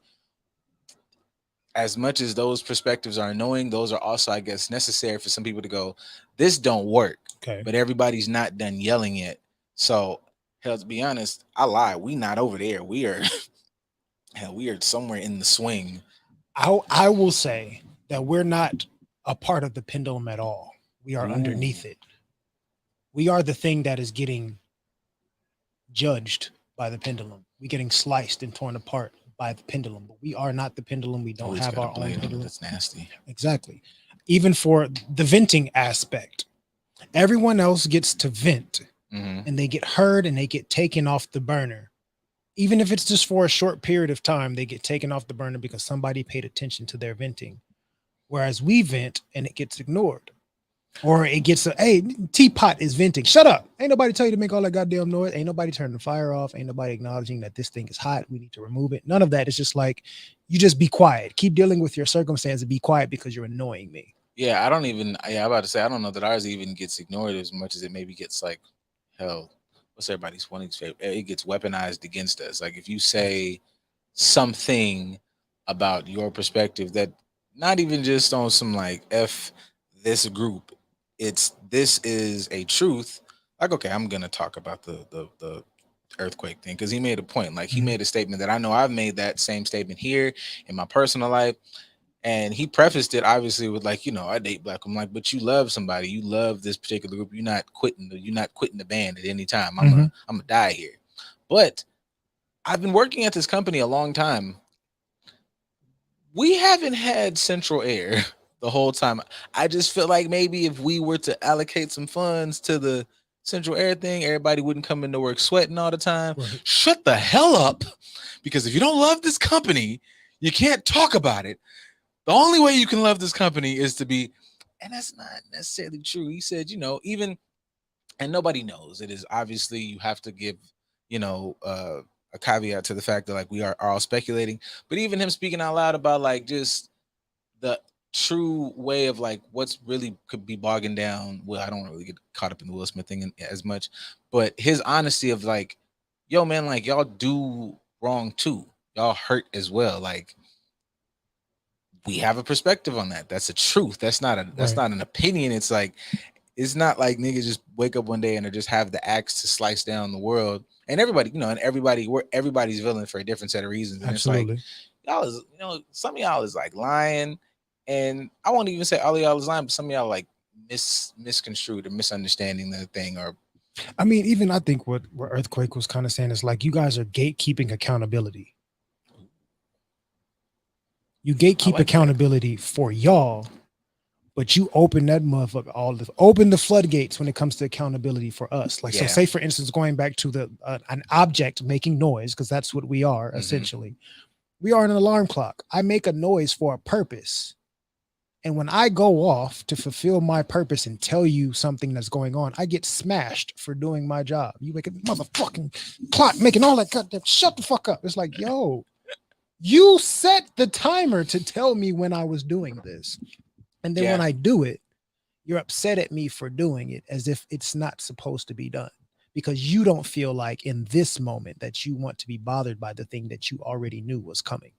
S2: as much as those perspectives are annoying, those are also, I guess, necessary for some people to go, this don't work.
S3: Okay.
S2: But everybody's not done yelling yet. So, hell, to be honest, I lie. We not over there. We are, hell, we are somewhere in the swing.
S3: I will say that we're not a part of the pendulum at all. We are underneath it. We are the thing that is getting judged by the pendulum. We're getting sliced and torn apart by the pendulum, but we are not the pendulum. We don't have our own pendulum.
S2: That's nasty.
S3: Exactly. Even for the venting aspect, everyone else gets to vent and they get heard and they get taken off the burner. Even if it's just for a short period of time, they get taken off the burner because somebody paid attention to their venting. Whereas we vent and it gets ignored. Or it gets hey, teapot is venting. Shut up. Ain't nobody tell you to make all that goddamn noise. Ain't nobody turning the fire off. Ain't nobody acknowledging that this thing is hot. We need to remove it. None of that. It's just like, you just be quiet. Keep dealing with your circumstance and be quiet because you're annoying me.
S2: Yeah, I'm about to say, I don't know that ours even gets ignored as much as it maybe gets like, hell, what's everybody's one favorite? It gets weaponized against us. Like if you say something about your perspective that not even just on some like F this group, this is a truth. Like, okay, I'm gonna talk about the earthquake thing because he made a point. Like he made a statement that I know I've made that same statement here in my personal life. And he prefaced it obviously with like, I date black. I'm like, but you love somebody, you love this particular group. You're not quitting the band at any time. I'm gonna die here. But I've been working at this company a long time. We haven't had central air the whole time. I just feel like maybe if we were to allocate some funds to the central air thing, everybody wouldn't come into work sweating all the time.
S3: Right.
S2: Shut the hell up. Because if you don't love this company, you can't talk about it. The only way you can love this company is to be, and that's not necessarily true. He said, even, and nobody knows. It is obviously you have to give, a caveat to the fact that like we are all speculating. But even him speaking out loud about like just the true way of like what's really could be bogging down. Well, I don't really get caught up in the Will Smith thing as much, but his honesty of like, yo, man, like y'all do wrong too. Y'all hurt as well. Like, we have a perspective on that. That's a truth. That's not not an opinion. It's like it's not like niggas just wake up one day and they just have the axe to slice down the world. And everybody, everybody's villain for a different set of reasons. And
S3: Absolutely.
S2: It's like y'all is, some of y'all is like lying. And I won't even say all of y'all is lying, but some of y'all like misconstrued or misunderstanding the thing. Or
S3: I mean, even I think what Earthquake was kind of saying is like, you guys are gatekeeping accountability. You gatekeep accountability for y'all, but you open that motherfucker open the floodgates when it comes to accountability for us. Like, so say for instance, going back to the an object making noise, because that's what we are essentially. We are an alarm clock. I make a noise for a purpose. And when I go off to fulfill my purpose and tell you something that's going on, I get smashed for doing my job. You make a motherfucking clock making all that goddamn, shut the fuck up. It's like, yo, you set the timer to tell me when I was doing this. And then when I do it, you're upset at me for doing it as if it's not supposed to be done because you don't feel like in this moment that you want to be bothered by the thing that you already knew was coming.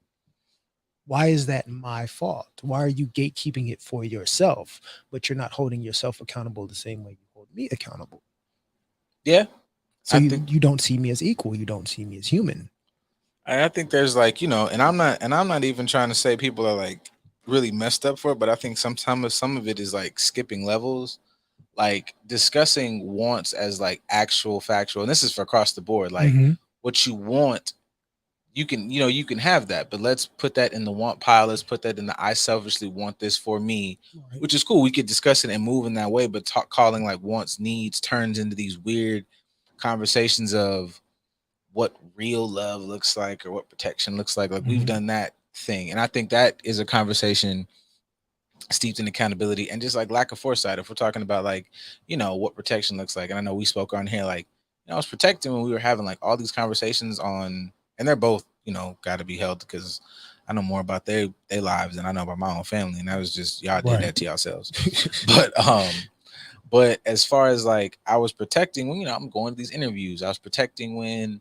S3: Why is that my fault? Why are you gatekeeping it for yourself, but you're not holding yourself accountable the same way you hold me accountable?
S2: Yeah.
S3: So
S2: I
S3: you
S2: think
S3: you don't see me as equal. You don't see me as human.
S2: I think there's like, and I'm not even trying to say people are like really messed up for it, but I think sometimes some of it is like skipping levels, like discussing wants as like actual factual, and this is for across the board, like
S3: Mm-hmm.
S2: what you want, you can have that, but let's put that in the want pile. Let's put that in the I selfishly want this for me,
S3: Right.
S2: which is cool. We could discuss it and move in that way, but calling like wants needs turns into these weird conversations of what real love looks like or what protection looks like. Like we've
S3: Mm-hmm.
S2: done that thing, and I think that is a conversation steeped in accountability and just like lack of foresight. If we're talking about like, what protection looks like, and I know we spoke on here like, I was protecting when we were having like all these conversations on, and they're both, got to be held because I know more about their lives than I know about my own family, and that was just y'all did
S3: Right.
S2: that to yourselves. But as far as like I was protecting when I'm going to these interviews, I was protecting when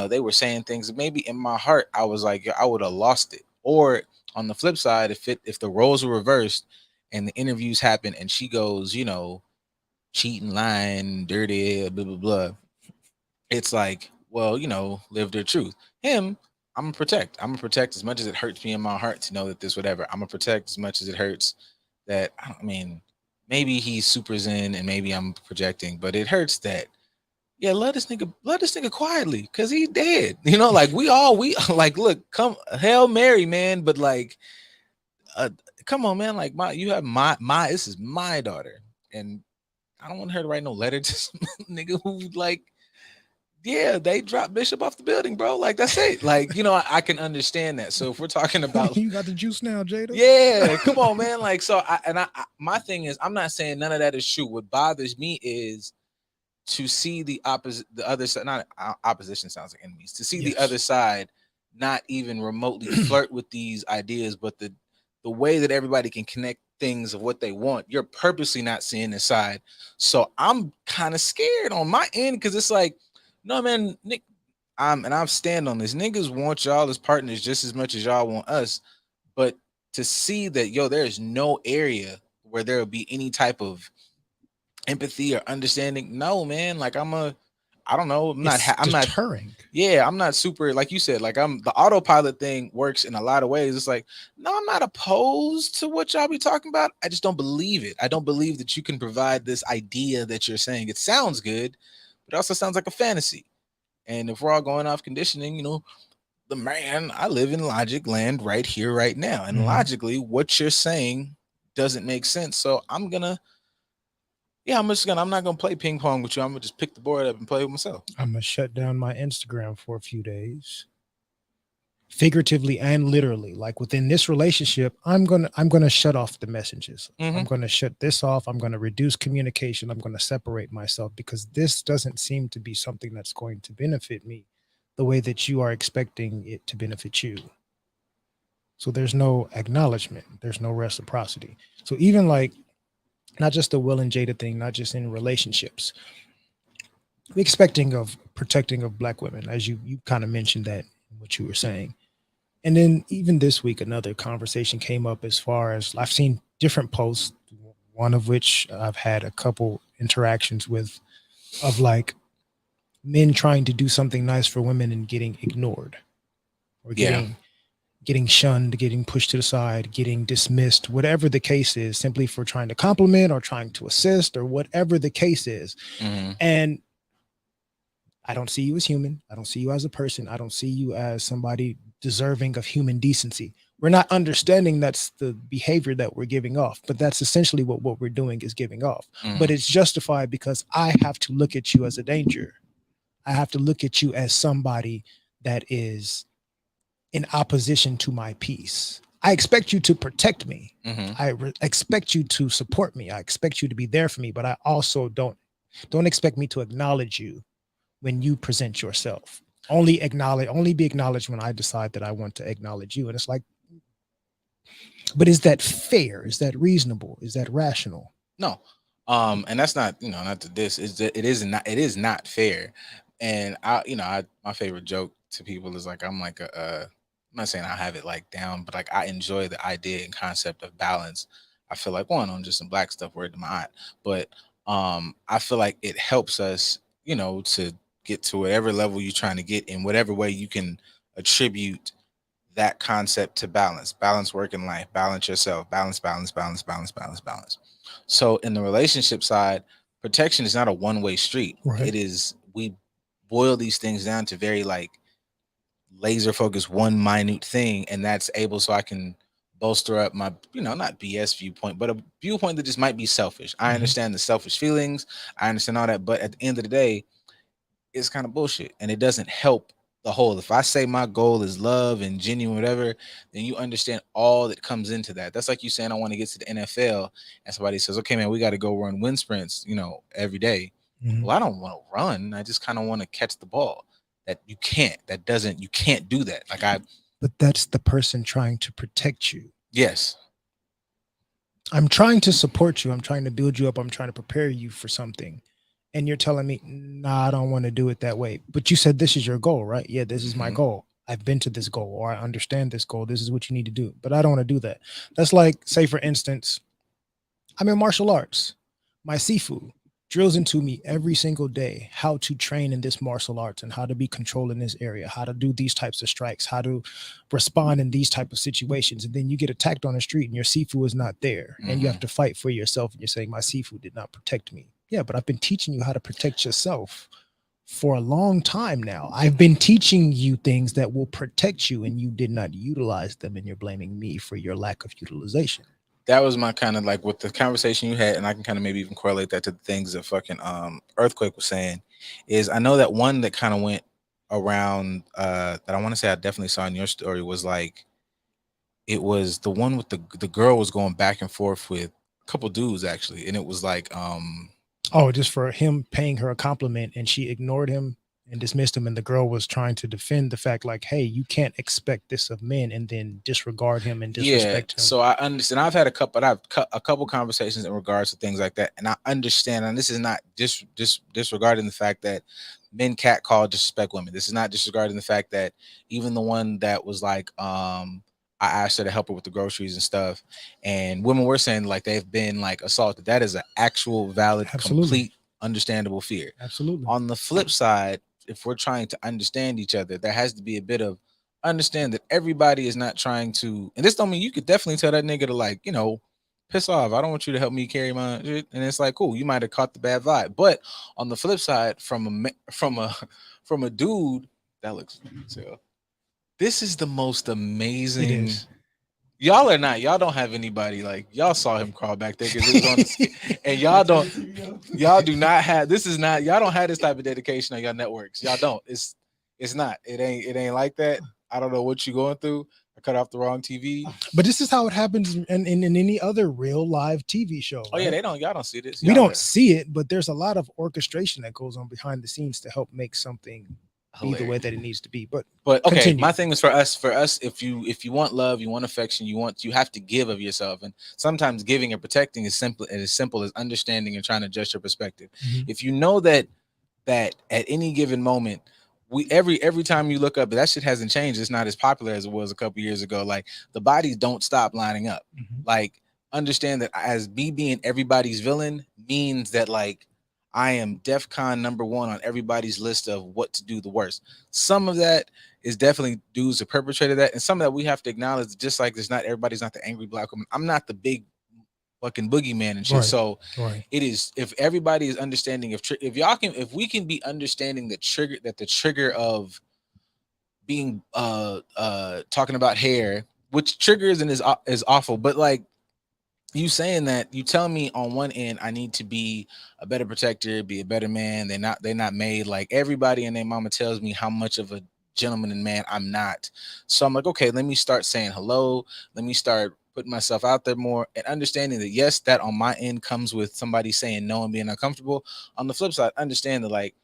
S2: they were saying things that maybe in my heart I was like, I would have lost it. Or on the flip side, if the roles were reversed and the interviews happen and she goes, cheating, lying, dirty, blah blah blah, it's like, well, live their truth. Him, I'm gonna protect. I'm gonna protect as much as it hurts me in my heart to know that this whatever. I'm gonna protect as much as it hurts that I mean, maybe he's super zen and maybe I'm projecting, but it hurts that yeah, let this nigga quietly, cause he dead. Like we like look, come Hail Mary, man, but like uh come on, man, like you have my this is my daughter. And I don't want her to write no letter to some nigga who like yeah, they dropped Bishop off the building, bro. Like that's it. Like, I can understand that. So if we're talking about
S3: You got the juice now, Jada.
S2: yeah, come on, man. Like, so my thing is, I'm not saying none of that is true. What bothers me is to see the other side, not opposition sounds like enemies, to see the
S3: Yes.
S2: other side not even remotely flirt with these ideas, but the way that everybody can connect things of what they want, you're purposely not seeing this side. So I'm kind of scared on my end because it's like, no, man, Nick, I'm stand on this. Niggas want y'all as partners just as much as y'all want us. But to see that, there's no area where there will be any type of empathy or understanding. No, man. Like I don't know.
S3: It's
S2: I'm not.
S3: deterring.
S2: Yeah, I'm not super. Like you said, like the autopilot thing works in a lot of ways. It's like, no, I'm not opposed to what y'all be talking about. I just don't believe it. I don't believe that you can provide this idea that you're saying. It sounds good, but it also sounds like a fantasy. And if we're all going off conditioning, the man, I live in logic land right here, right now. And
S3: Mhm.
S2: logically, what you're saying doesn't make sense. So I'm not gonna play ping pong with you. I'm gonna just pick the board up and play with myself.
S3: I'm gonna shut down my Instagram for a few days, figuratively and literally. Like within this relationship, I'm gonna shut off the messages. I'm
S2: Mm-hmm.
S3: gonna shut this off. I'm gonna reduce communication. I'm gonna separate myself because this doesn't seem to be something that's going to benefit me the way that you are expecting it to benefit you. So there's no acknowledgement. There's no reciprocity. So even like not just the Will and Jada thing, not just in relationships, expecting of protecting of black women, as you kind of mentioned that in what you were saying. And then even this week, another conversation came up as far as I've seen different posts, one of which I've had a couple interactions with, of like men trying to do something nice for women and getting ignored or
S2: Yeah.
S3: getting shunned, getting pushed to the side, getting dismissed, whatever the case is, simply for trying to compliment or trying to assist or whatever the case is.
S2: Mm-hmm.
S3: And I don't see you as human. I don't see you as a person. I don't see you as somebody deserving of human decency. We're not understanding that's the behavior that we're giving off, but that's essentially what we're doing is giving off.
S2: Mm-hmm.
S3: But it's justified because I have to look at you as a danger. I have to look at you as somebody that is in opposition to my peace. I expect you to protect me.
S2: Mm-hmm.
S3: Expect you to support me. I expect you to be there for me, but I also don't expect me to acknowledge you when you present yourself. Only be acknowledged when I decide that I want to acknowledge you. And it's like, but is that fair? Is that reasonable? Is that rational?
S2: No. And that's not, not to this. Is that it is not fair. And my favorite joke to people is like I'm like I'm not saying I have it like down, but like I enjoy the idea and concept of balance. I feel like one on just some black stuff word to my eye, but I feel like it helps us, to get to whatever level you're trying to get in whatever way you can attribute that concept to balance. Balance work and life, balance yourself, balance. So in the relationship side, protection is not a one-way street.
S3: Right.
S2: It is, we boil these things down to very like laser focus one minute thing, and that's able so I can bolster up my, not BS viewpoint, but a viewpoint that just might be selfish. I
S3: Mhm.
S2: understand the selfish feelings, I understand all that, but at the end of the day, it's kind of bullshit and it doesn't help the whole. If I say my goal is love and genuine whatever, then you understand all that comes into that. That's like you saying I want to get to the NFL and somebody says, okay, man, we got to go run wind sprints, every day.
S3: Mhm.
S2: Well, I don't want to run. I just kind of want to catch the ball. That you can't. You can't do that. Like
S3: But that's the person trying to protect you.
S2: yes,
S3: I'm trying to support you. I'm trying to build you up. I'm trying to prepare you for something. And you're telling me, nah, I don't want to do it that way. But you said this is your goal, right? Yeah, this is my
S2: Mhm.
S3: goal. I've been to this goal, or I understand this goal. This is what you need to do. But I don't want to do that. That's like, say, for instance, I'm in martial arts. My Sifu drills into me every single day how to train in this martial arts and how to be controlled in this area, how to do these types of strikes, how to respond in these type of situations. And then you get attacked on the street and your Sifu is not there, and you have
S2: Mhm.
S3: to fight for yourself. And you're saying, my Sifu did not protect me. Yeah, but I've been teaching you how to protect yourself for a long time now. I've been teaching you things that will protect you, and you did not utilize them, and you're blaming me for your lack of utilization.
S2: That was my kind of like with the conversation you had, and I can kind of maybe even correlate that to the things that fucking earthquake was saying. Is I know that one that kind of went around that I want to say I definitely saw in your story was like it was the one with the girl was going back and forth with a couple dudes actually, and it was like
S3: Oh, just for him paying her a compliment and she ignored him and dismissed him. And the girl was trying to defend the fact, like, hey, you can't expect this of men, and then disregard him and
S2: yeah.
S3: disrespect him.
S2: So I understand. I've had a couple conversations in regards to things like that, and I understand. And this is not disregarding the fact that men catcall, disrespect women. This is not disregarding the fact that even the one that was like I asked her to help her with the groceries and stuff, and women were saying like they've been like assaulted. That is an actual valid,
S3: Absolutely.
S2: complete, understandable fear.
S3: Absolutely.
S2: On the flip side, if we're trying to understand each other, there has to be a bit of understand that everybody is not trying to, and this don't mean you could definitely tell that nigga to like, piss off. I don't want you to help me carry my shit. And it's like, cool, you might have caught the bad vibe. But on the flip side, from a dude that looks so this is the most
S3: It
S2: amazing.
S3: is.
S2: Y'all are not. Y'all don't have anybody like y'all saw him crawl back there because it was on the and y'all don't. Y'all do not have. This is not. Y'all don't have this type of dedication on your networks. Y'all don't. It's not. It ain't like that. I don't know what you're going through. I cut off the wrong TV.
S3: But this is how it happens in any other real live TV show,
S2: Oh yeah,
S3: right?
S2: they don't. Y'all don't see this.
S3: We
S2: Y'all
S3: don't
S2: are
S3: see it, but there's a lot of orchestration that goes on behind the scenes to help make something be the way
S2: hilarious.
S3: that it needs to be. But
S2: But okay,
S3: continue.
S2: my thing is for us, if you want love, you want affection, you have to give of yourself. And sometimes giving and protecting is simple as understanding and trying to adjust your perspective.
S3: Mhm.
S2: If you know that at any given moment, we every time you look up, that shit hasn't changed. It's not as popular as it was a couple years ago. Like the bodies don't stop lining up.
S3: Mhm.
S2: Like understand that as me being everybody's villain means that like I am DEFCON number one on everybody's list of what to do the worst. Some of that is definitely dudes who perpetrated that, and some of that we have to acknowledge. Just like there's not everybody's not the angry black woman. I'm not the big fucking boogeyman and shit.
S3: Right.
S2: So
S3: Right.
S2: it is if everybody is understanding if y'all can if we can be understanding the trigger of being talking about hair, which triggers and is awful, but like you saying that you tell me on one end I need to be a better protector, be a better man. They're not made like everybody and their mama tells me how much of a gentleman and man I'm not. So I'm like, okay, let me start saying hello. Let me start putting myself out there more and understanding that yes, that on my end comes with somebody saying no and being uncomfortable. On the flip side, understand that like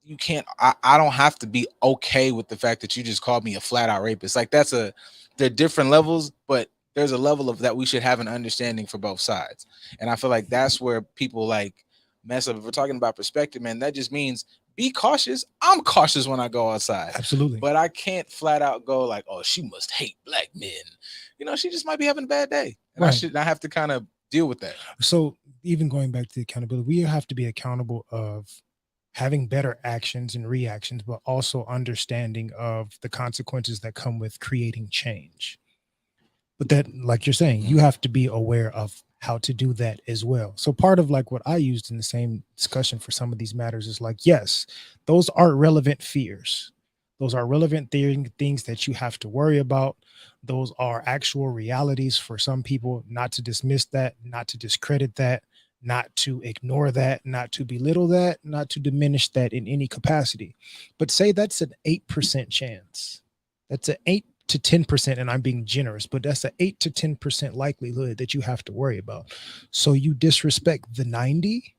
S2: you can't I don't have to be okay with the fact that you just called me a flat out rapist. Like they're different levels, but there's a level of that we should have an understanding for both sides. And I feel like that's where people like mess up. If we're talking about perspective, man, that just means be cautious. I'm cautious when I go outside.
S3: Absolutely.
S2: But I can't flat out go like, oh, she must hate black men. She just might be having a bad day. And I
S3: Right.
S2: should not have to kind of deal with that.
S3: So even going back to accountability, we have to be accountable of having better actions and reactions, but also understanding of the consequences that come with creating change. But that, like you're saying, you have to be aware of how to do that as well. So part of like what I used in the same discussion for some of these matters is like, yes, those are relevant fears. Those are relevant things that you have to worry about. Those are actual realities for some people, not to dismiss that, not to discredit that, not to ignore that, not to belittle that, not to diminish that in any capacity. But say that's an 8% chance. That's an 8 to 10%, and I'm being generous, but that's an 8 to 10% likelihood that you have to worry about. So you disrespect the 90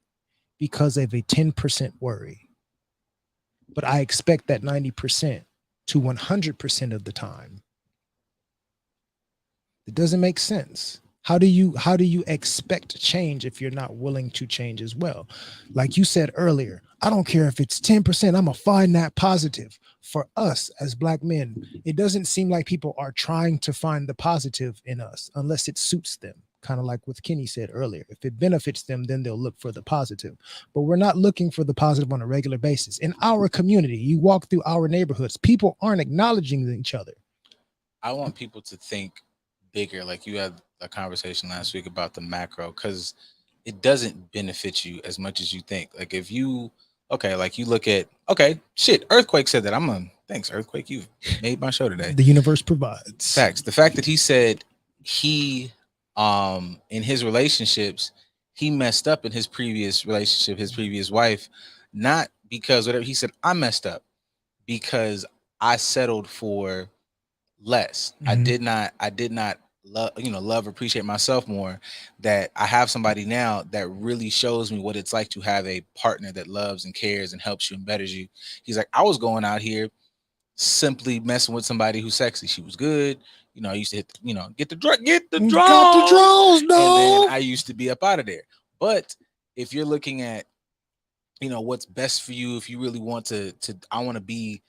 S3: because of a 10% worry. But I expect that 90% to 100% of the time. It doesn't make sense. How do you expect change if you're not willing to change as well? Like you said earlier, I don't care if it's 10%, I'm gonna find that positive. For us as black men, it doesn't seem like people are trying to find the positive in us unless it suits them. Kind of like what Kenny said earlier. If it benefits them, then they'll look for the positive. But we're not looking for the positive on a regular basis. In our community, you walk through our neighborhoods, people aren't acknowledging each other.
S2: I want people to think bigger. Like you had a conversation last week about the macro, because it doesn't benefit you as much as you think. Like if you, okay, like you look at, okay, shit, Earthquake said that. Thanks, Earthquake. You made my show today.
S3: The universe provides.
S2: Facts. The fact that he said he, in his relationships, he messed up in his previous relationship, his previous wife, not because whatever he said, I messed up because I settled for less.
S3: Mhm.
S2: I did not love, love, appreciate myself more. That I have somebody now that really shows me what it's like to have a partner that loves and cares and helps you and betters you. He's like, I was going out here simply messing with somebody who's sexy. She was good. I used to hit, get the
S3: Got the
S2: draws,
S3: draws,
S2: and then
S3: dog.
S2: I used to be up out of there. But if you're looking at what's best for you, if you really want to I want to be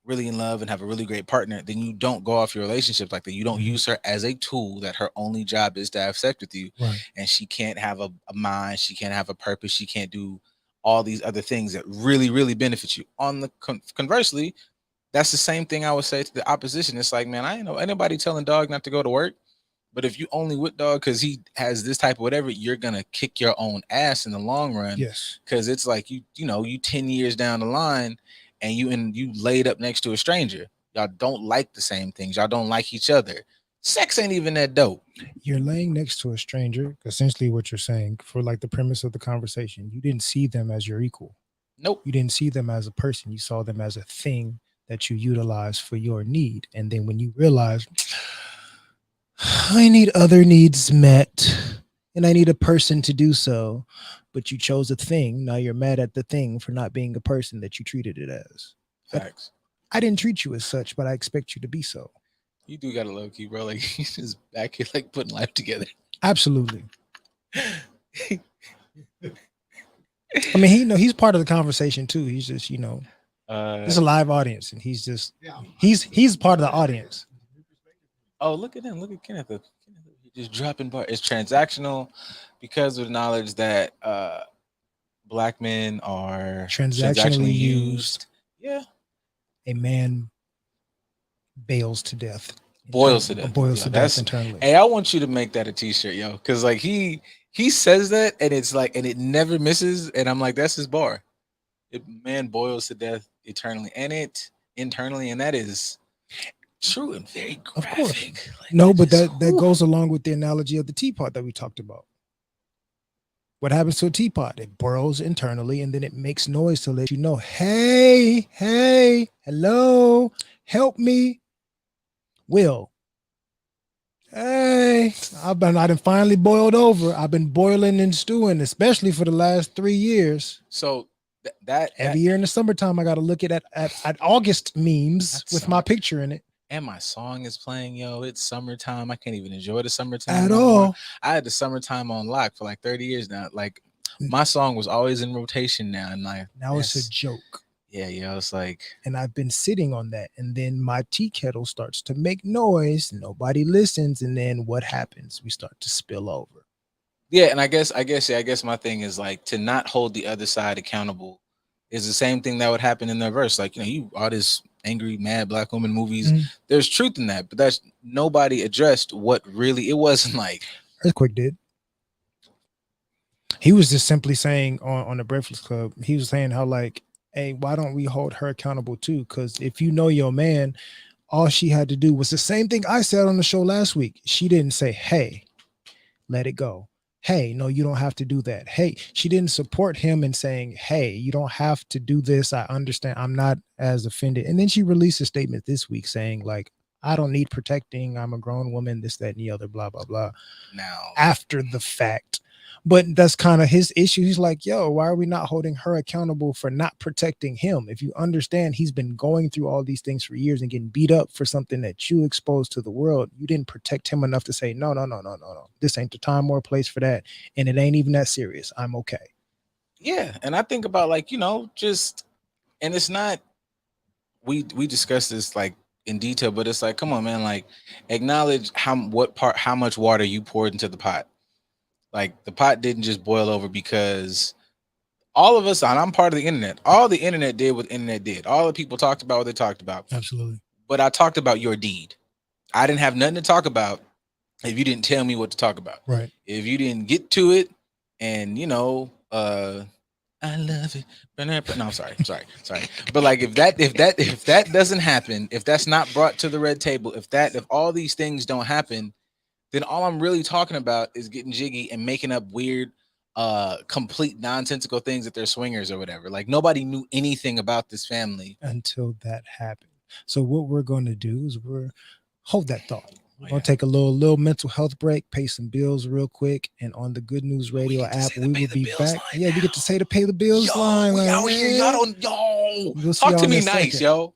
S2: really in love and have a really great partner, then you don't go off your relationship like that. You don't
S3: Mhm.
S2: use her as a tool that her only job is to have sex with you,
S3: Right.
S2: and she can't have a mind, she can't have a purpose, she can't do all these other things that really benefit you. On the conversely, that's the same thing I would say to the opposition. It's like, man, I ain't know anybody telling dog not to go to work. But if you only with dog because he has this type of whatever, you're gonna kick your own ass in the long run.
S3: Yes.
S2: Because it's like you 10 years down the line, and you laid up next to a stranger. Y'all don't like the same things. Y'all don't like each other. Sex ain't even that dope.
S3: You're laying next to a stranger. Essentially, what you're saying for like the premise of the conversation, you didn't see them as your equal.
S2: Nope.
S3: You didn't see them as a person. You saw them as a thing that you utilize for your need. And then when you realize, I need other needs met and I need a person to do so, but you chose a thing. Now you're mad at the thing for not being a person that you treated it as.
S2: Facts.
S3: I didn't treat you as such, but I expect you to be so.
S2: You do got a low key, bro. Like he's just back here like putting life together.
S3: Absolutely. I mean, he's part of the conversation too. He's just, it's a live audience, and he's just he's part of the audience.
S2: Oh, look at him! Look at Kenneth. He just dropping bar. It's transactional because of the knowledge that black men are
S3: Transactionally
S2: used. Yeah,
S3: A man bails to death.
S2: boils to death.
S3: Boils
S2: Yeah,
S3: to
S2: that's
S3: death internally.
S2: Hey, I want you to make that a T-shirt, yo, because like he says that, and it's like, and it never misses, and I'm like, that's his bar. Man boils to death eternally, and it internally, and that is true and very graphic.
S3: Of course.
S2: Like,
S3: No, but that
S2: whew.
S3: goes along with the analogy of the teapot that we talked about. What happens to a teapot? It boils internally and then it makes noise to let you know, hey, hello, help me. Will. Hey, I done finally boiled over. I've been boiling and stewing, especially for the last 3 years.
S2: So that
S3: Every year in the summertime, I got to look at August memes with my picture in it.
S2: And my song is playing, yo. It's summertime. I can't even enjoy the summertime
S3: At
S2: no
S3: all.
S2: more. I had the summertime on lock for like 30 years now. Like my song was always in rotation now, and like
S3: now it's a joke.
S2: Yeah, yo. It's like,
S3: and I've been sitting on that, and then my tea kettle starts to make noise. Nobody listens, and then what happens? We start to spill over.
S2: yeah. And I guess my thing is like to not hold the other side accountable is the same thing that would happen in the verse. Like, you all this angry, mad black woman movies.
S3: Mhm.
S2: There's truth in that, but that's nobody addressed what really it wasn't like.
S3: Earthquake did. He was just simply saying on the Breakfast Club, he was saying how like, hey, why don't we hold her accountable too? Because if you know your man, all she had to do was the same thing I said on the show last week. She didn't say, hey, let it go. Hey, no, you don't have to do that. Hey, she didn't support him in saying, hey, you don't have to do this. I understand. I'm not as offended. And then she released a statement this week saying, like, I don't need protecting. I'm a grown woman, this, that, and the other, blah, blah, blah,
S2: Now,
S3: after the fact. But that's kind of his issue. He's like, yo, why are we not holding her accountable for not protecting him? If you understand he's been going through all these things for years and getting beat up for something that you exposed to the world, you didn't protect him enough to say, no, no, no, no, no, no. This ain't the time or place for that. And it ain't even that serious. I'm okay.
S2: yeah, and I think about like, just, and it's not, we discussed this like in detail, but it's like, come on, man, like acknowledge how much water you poured into the pot. Like the pot didn't just boil over because all of us, and I'm part of the internet. All the internet did what the internet did. All the people talked about what they talked about.
S3: Absolutely.
S2: But I talked about your deed. I didn't have nothing to talk about if you didn't tell me what to talk about.
S3: Right.
S2: If you didn't get to it, and I love it. No, I'm sorry. But like if that doesn't happen, if that's not brought to the red table, if all these things don't happen, then all I'm really talking about is getting jiggy and making up weird, complete nonsensical things that they're swingers or whatever. Like nobody knew anything about this family.
S3: Until that happened. So what we're going to do is hold that thought. We're
S2: Oh,
S3: gonna
S2: yeah.
S3: take a little mental health break, pay some bills real quick, and on the Good News Radio
S2: get to
S3: app,
S2: say the
S3: we
S2: pay
S3: will
S2: the
S3: be
S2: bills
S3: back.
S2: line
S3: Yeah, we get to
S2: now.
S3: say the pay the bills line.
S2: We
S3: Like,
S2: out here. Y'all
S3: yeah.
S2: don't. Yo,
S3: We'll see
S2: talk
S3: y'all
S2: to
S3: in
S2: me
S3: a
S2: nice,
S3: second.
S2: yo.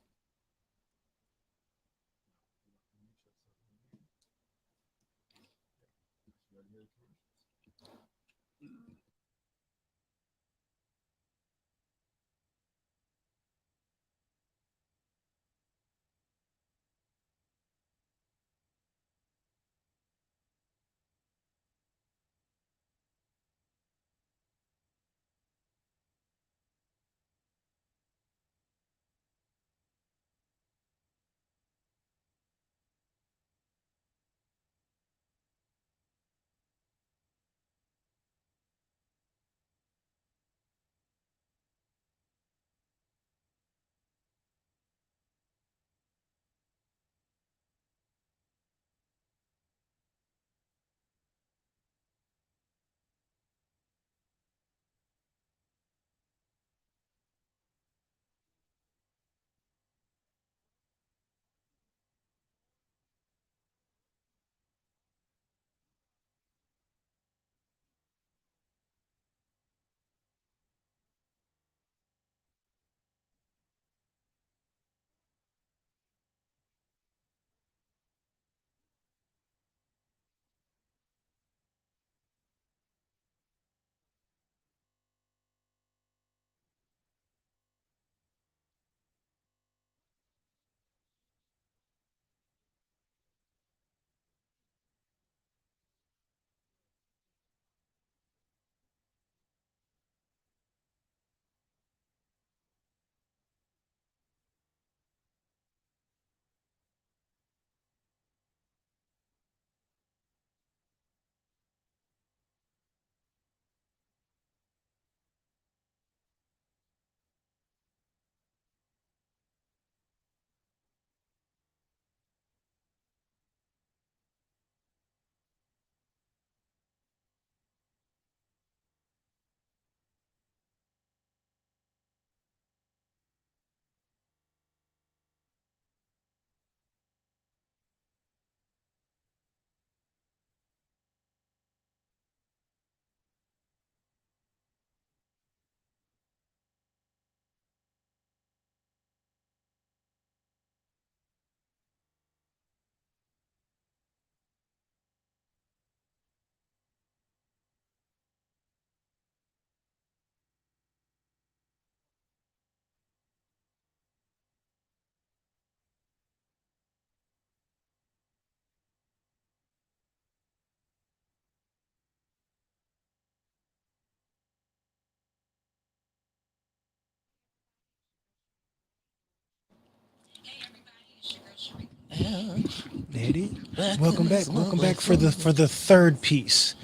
S3: Eddie, welcome back. Welcome back for the third piece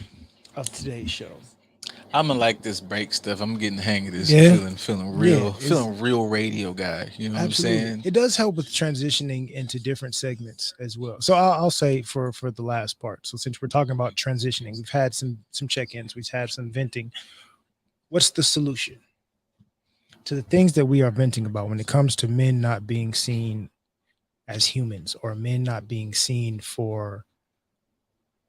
S3: of today's show.
S2: I'm gonna like this break stuff. I'm getting the hang of this.
S3: Yeah, yeah, it's
S2: Feeling real radio guy. You know what I'm
S3: absolutely.
S2: saying?
S3: It does help with transitioning into different segments as well. So I'll say for the last part. So since we're talking about transitioning, we've had some check-ins, we've had some venting. What's the solution to the things that we are venting about when it comes to men not being seen as humans or men not being seen for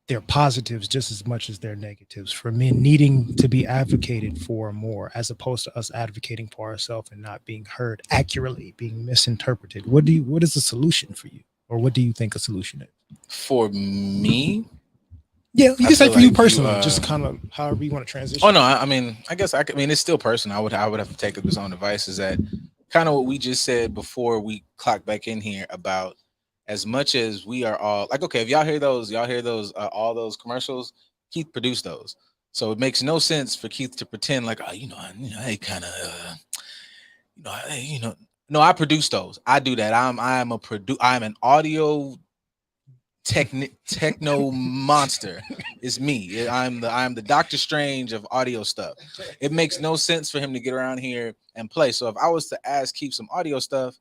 S3: their positives just as much as their negatives, for men needing to be advocated for more as opposed to us advocating for ourselves and not being heard accurately, being misinterpreted? What is the solution for you, or what do you think a solution is?
S2: For me,
S3: Yeah, you
S2: I
S3: can say
S2: feel
S3: for you
S2: like you.
S3: personally, just kind of however you want to
S2: Oh
S3: transition.
S2: no, I mean, I guess I mean, it's still personal. I would have to take up his own advice. Is that kind of what we just said before we clock back in here about as much as we are all like, okay, if y'all hear those, all those commercials. Keith produced those, so it makes no sense for Keith to pretend like, oh, I kind of, no, I produce those. I do that. I'm an audio techno monster. It's me. I'm the Doctor Strange of audio stuff. It makes no sense for him to get around here and play. So if I was to ask Keep some audio stuff,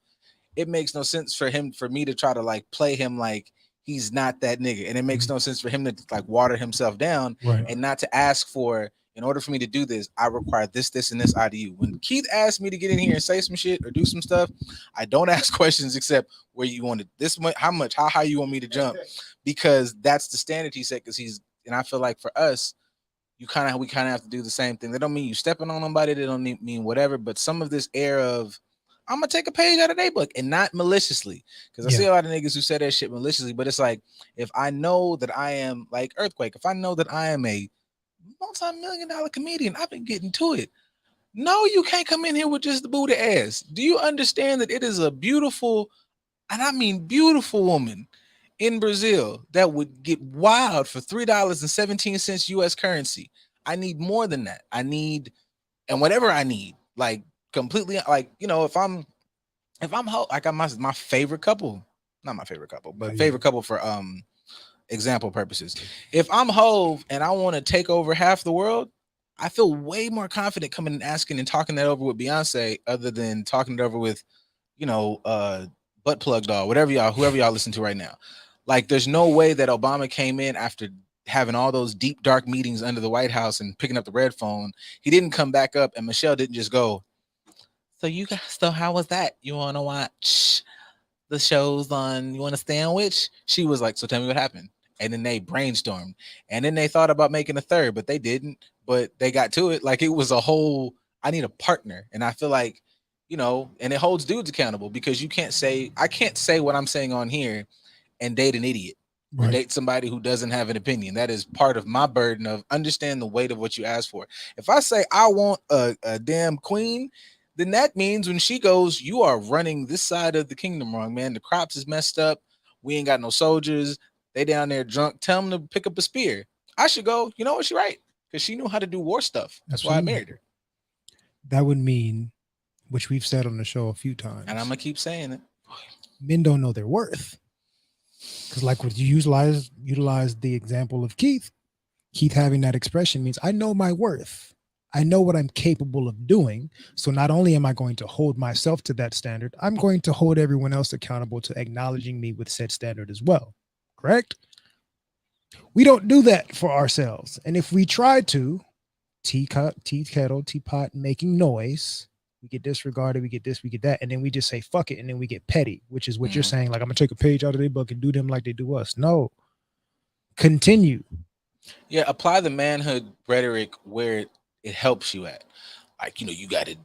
S2: it makes no sense for me to try to like play him like he's not that nigga. And it makes
S3: Mhm.
S2: no sense for him to like water himself down
S3: Right.
S2: and not to ask for, in order for me to do this, I require this, this, and this out of you. When Keith asked me to get in here and say some shit or do some stuff, I don't ask questions except where you want it, this much, how much, how high you want me to jump, because that's the standard he set. Because and I feel like for us, we kind of have to do the same thing. That don't mean you stepping on nobody. They don't mean whatever. But some of this air of I'm gonna take a page out of their book and not maliciously, because I see
S3: Yeah.
S2: a lot of niggas who say that shit maliciously. But it's like if I know that I am like Earthquake, if I know that I am a multi-million-dollar comedian, I've been getting to it. No, you can't come in here with just the booty ass. Do you understand that it is a beautiful, and I mean beautiful woman in Brazil that would get wild for $3.17 US currency? I need more than that. I need, and whatever I need, like completely, like if I'm like I'm my favorite couple, not my favorite couple,
S3: Oh,
S2: but
S3: yeah.
S2: favorite couple for example purposes. If I'm Hove and I want to take over half the world, I feel way more confident coming and asking and talking that over with Beyonce, other than talking it over with, you know, butt plug dog, whoever y'all listen to right now. Like, there's no way that Obama came in after having all those deep dark meetings under the White House and picking up the red phone. He didn't come back up, and Michelle didn't just go, "So you guys, so how was that? You want to watch the shows on You Want to Sandwich?" She was like, "So tell me what happened." And then they brainstormed, and then they thought about making a third, but they didn't. But they got to it. Like, it was a whole. I need a partner, and I feel like, and it holds dudes accountable, because I can't say what I'm saying on here and date an idiot or
S3: Right.
S2: date somebody who doesn't have an opinion. That is part of my burden of understand the weight of what you ask for. If I say I want a damn queen, then that means when she goes, you are running this side of the kingdom wrong, man. The crops is messed up. We ain't got no soldiers. They down there drunk. Tell them to pick up a spear. I should go, you know what? She right. Because she knew how to do war stuff. That's why I
S3: Absolutely.
S2: married her.
S3: That would mean, which we've said on the show a few
S2: And I'm
S3: times,
S2: going to keep saying it.
S3: men don't know their worth. Because like what you utilize the example of Keith having that expression means I know my worth. I know what I'm capable of doing. So not only am I going to hold myself to that standard, I'm going to hold everyone else accountable to acknowledging me with said standard as well. Correct? We don't do that for ourselves. And if we try to, tea kettle, teapot making noise, we get disregarded, we get this, we get that, and then we just say fuck it, and then we get petty, which is what you're
S2: Mhm.
S3: saying. Like, I'm gonna take a page out of their book and do them like they do us. No, continue.
S2: Yeah, apply the manhood rhetoric where it helps you at. Like, you gotta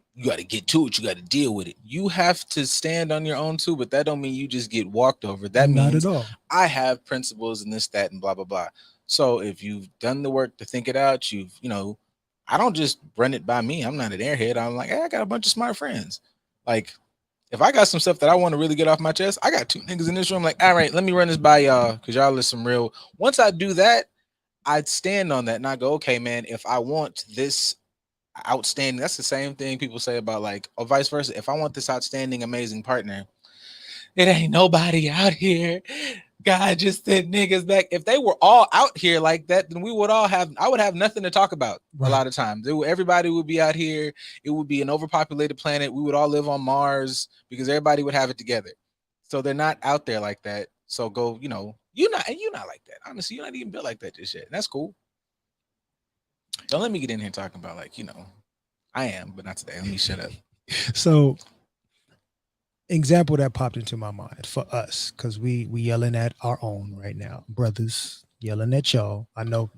S2: get to it, you gotta deal with it. You have to stand on your own too, but that don't mean you just get walked over. That
S3: Not at
S2: means
S3: all.
S2: I have principles and this, that, and blah blah blah. So if you've done the work to think it out, I don't just run it by me. I'm not an airhead. I'm like, hey, I got a bunch of smart friends. Like, if I got some stuff that I want to really get off my chest, I got two niggas in this room. Like, all right, let me run this by y'all, because y'all is some real. Once I do that, I'd stand on that and I go, okay, man, if I want this outstanding, that's the same thing people say about, like, or vice versa. If I want this outstanding, amazing partner, It ain't nobody out here. God just sent niggas back. If they were all out here like that, then we would all have. I would have nothing to talk about a
S3: Right.
S2: lot of times. Everybody would be out here. It would be an overpopulated planet. We would all live on Mars because everybody would have it together. So they're not out there like that. So go, you're not like that. Honestly, you're not even built like that just yet. That's cool. Don't let me get in here talking about like, I am, but not today. Let me shut up.
S3: So example that popped into my mind for us, because we yelling at our own right now, brothers yelling at y'all. I know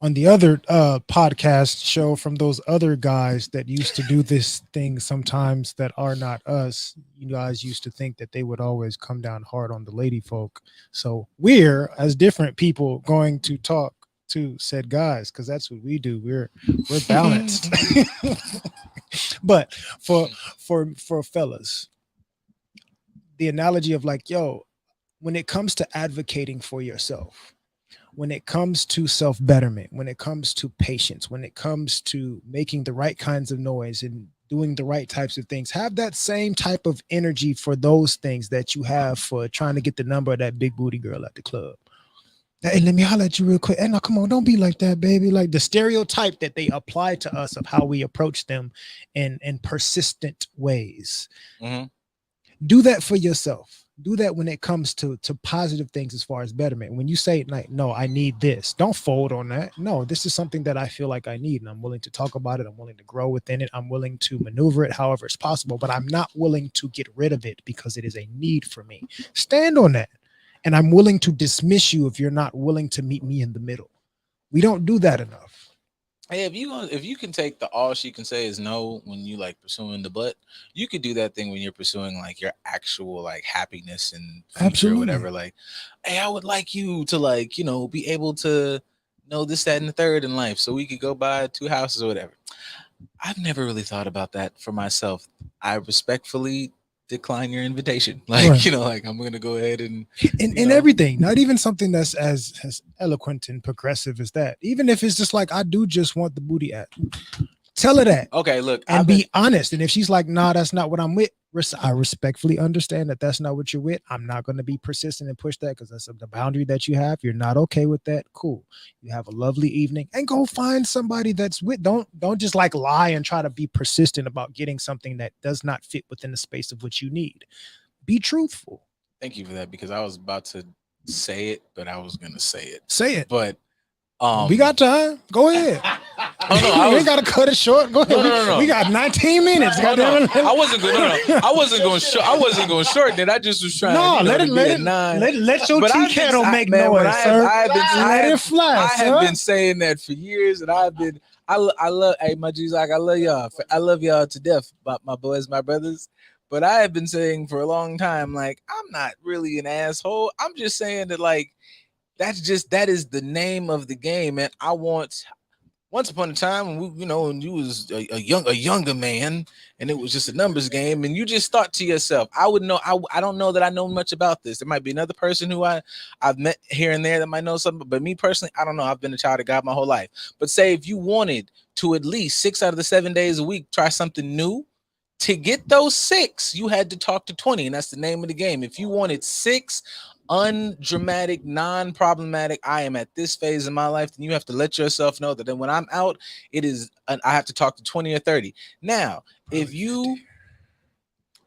S3: on the other podcast show from those other guys that used to do this thing sometimes that are not us, you guys used to think that they would always come down hard on the lady folk. So we're as different people going to talk to said guys because that's what we do. We're balanced. But for fellas, the analogy of like, yo, when it comes to advocating for yourself, when it comes to self betterment, when it comes to patience, when it comes to making the right kinds of noise and doing the right types of things, have that same type of energy for those things that you have for trying to get the number of that big booty girl at the club. Hey, let me holler at you real quick. Hey, no, come on, don't be like that, baby. Like the stereotype that they apply to us of how we approach them in persistent ways.
S2: Mm-hmm.
S3: Do that for yourself. Do that when it comes to positive things as far as betterment. When you say like, no, I need this, don't fold on that. No, this is something that I feel like I need, and I'm willing to talk about it. I'm willing to grow within it. I'm willing to maneuver it however it's possible, but I'm not willing to get rid of it because it is a need for me. Stand on that. And I'm willing to dismiss you if you're not willing to meet me in the middle. We don't do that enough.
S2: Hey, if you can take the all she can say is no when you like pursuing the butt, you could do that thing when you're pursuing like your actual like happiness and future or
S3: Absolutely.
S2: whatever. Like, hey, I would like you to like, be able to know this, that, and the third in life so we could go buy two houses or whatever. I've never really thought about that for myself. I respectfully decline your invitation. Like,
S3: Right.
S2: like I'm gonna go ahead and
S3: In everything, not even something that's as eloquent and progressive as that. Even if it's just like, I do just want the booty at. Tell her that
S2: okay, look,
S3: and be honest. And if she's like, nah, that's not what I'm with, I respectfully understand that that's not what you're with. I'm not going to be persistent and push that because that's the boundary that you have. You're not okay with that. Cool. You have a lovely evening and go find somebody that's with. Don't just like lie and try to be persistent about getting something that does not fit within the space of what you need. Be truthful.
S2: Thank you for that because I was about to say it, but I was gonna say it.
S3: Say it.
S2: But
S3: we got time. Go ahead.
S2: Oh no,
S3: we ain't gotta cut it short. Go ahead.
S2: No.
S3: We got 19 minutes.
S2: Oh, no. I wasn't going. No. I wasn't going. I wasn't going shorten it. I just was trying.
S3: No,
S2: let
S3: your tea kettle make noise, sir. Let it fly.
S2: I have been saying that for years, and I've been. I love. Hey, my G's, like I love y'all. I love y'all to death, my boys, my brothers. But I have been saying for a long time, like I'm not really an asshole. I'm just saying that, like that is the name of the game, and I want. Once upon a time, when when you was a younger man, and it was just a numbers game, and you just thought to yourself, I would know. I don't know that I know much about this. There might be another person who I've met here and there that might know something, but me personally, I don't know. I've been a child of God my whole life. But say if you wanted to at least 6 out of the 7 days a week try something new, to get those 6, you had to talk to 20, and that's the name of the game. If you wanted 6 undramatic, non-problematic, I am at this phase in my life, then you have to let yourself know that then when I'm out, I have to talk to 20 or 30. Now, if you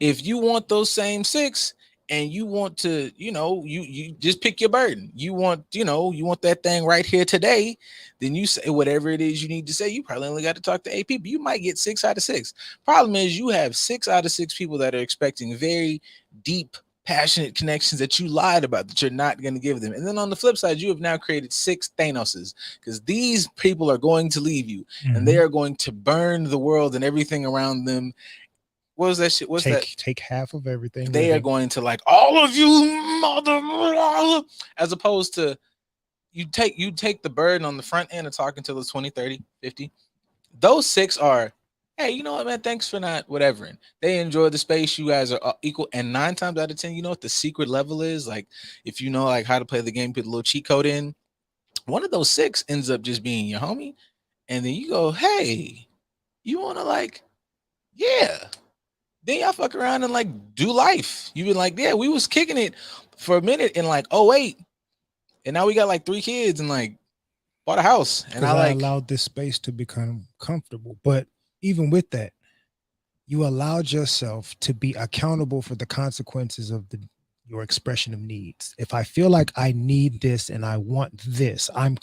S2: want those same 6 and you want to, you just pick your burden. You want that thing right here today, then you say whatever it is you need to say. You probably only got to talk to 8 people. You might get 6 out of 6. Problem is you have 6 out of 6 people that are expecting very deep, passionate connections that you lied about that you're not going to give them. And then on the flip side, you have now created 6 Thanoses because these people are going to leave you and they are going to burn the world and everything around them. What was that shit? What's that?
S3: Take half of everything.
S2: They are going to like all of you mother, as opposed to you take the burden on the front end of talking to those 20, 30, 50. Those 6 are, hey, you know what, man? Thanks for not whatever. And they enjoy the space. You guys are equal. And 9 times out of 10, you know what the secret level is? Like, if you know like how to play the game, put a little cheat code in. One of those 6 ends up just being your homie. And then you go, hey, you want to like, yeah. then y'all fuck around and like do life. You been like, yeah, we was kicking it for a minute in like '08, and now we got like 3 kids and like bought a house. And
S3: Because
S2: I
S3: I
S2: like,
S3: allowed this space to become comfortable. But even with that, you allowed yourself to be accountable for the consequences of your expression of needs. If I feel like I need this and I want this, I'm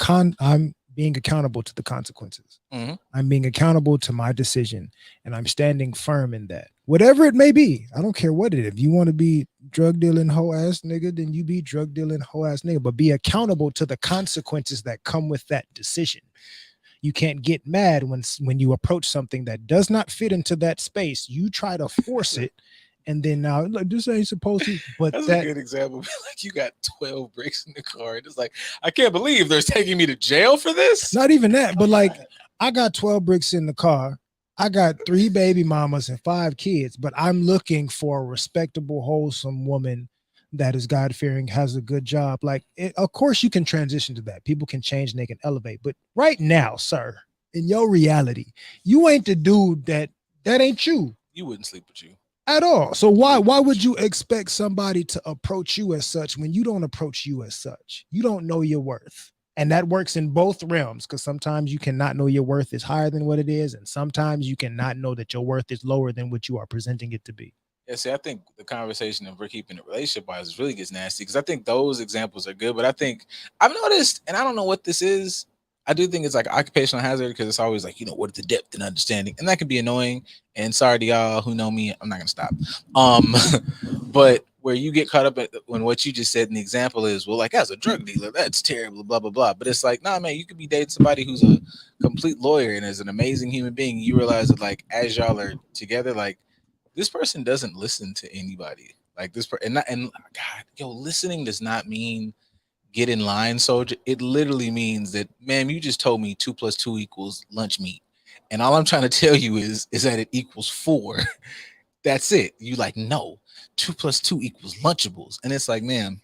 S3: being accountable to the consequences.
S2: mhm.
S3: I'm being accountable to my decision, and I'm standing firm in that. Whatever it may be, I don't care what it is. If you want to be drug dealing hoe ass nigga, then you be drug dealing hoe ass nigga. But be accountable to the consequences that come with that decision. You can't get mad when you approach something that does not fit into that space. You try to force it, and then now like, this ain't supposed to. But
S2: That's a
S3: that
S2: good example. Like you got 12 bricks in the car, and it's like, I can't believe they're taking me to jail for this.
S3: not even that, but like I got 12 bricks in the car. I got 3 baby mamas and 5 kids, but I'm looking for a respectable, wholesome woman that is God fearing, has a good job. Like, of course, you can transition to that. People can change and they can elevate. But right now, sir, in your reality, you ain't the dude that ain't you
S2: You wouldn't sleep with you.
S3: at all. So
S2: You wouldn't
S3: why
S2: sleep with
S3: would you expect somebody to approach you as such when you don't approach you as such? You don't know your worth. And that works in both realms because sometimes you cannot know your worth is higher than what it is, and sometimes you cannot know that your worth is lower than what you are presenting it to be.
S2: Yeah, see, I think the conversation of we're keeping it relationship wise really gets nasty because I think those examples are good, but I think I've noticed, and I don't know what this is. I do think it's like occupational hazard because it's always like, what is the depth and understanding, and that can be annoying. And sorry to y'all who know me, I'm not gonna stop. Um, but where you get caught up at when what you just said in the example is, well, like as a drug dealer, that's terrible, blah blah blah. But it's like, nah, man, you could be dating somebody who's a complete lawyer and is an amazing human being. You realize that like as y'all are together, like this person doesn't listen to anybody. Like and God, listening does not mean get in line, soldier. It literally means that, ma'am, you just told me 2 + 2 = lunch meat, and all I'm trying to tell you is that it equals 4. That's it. You like no, 2 + 2 = Lunchables, and it's like, ma'am,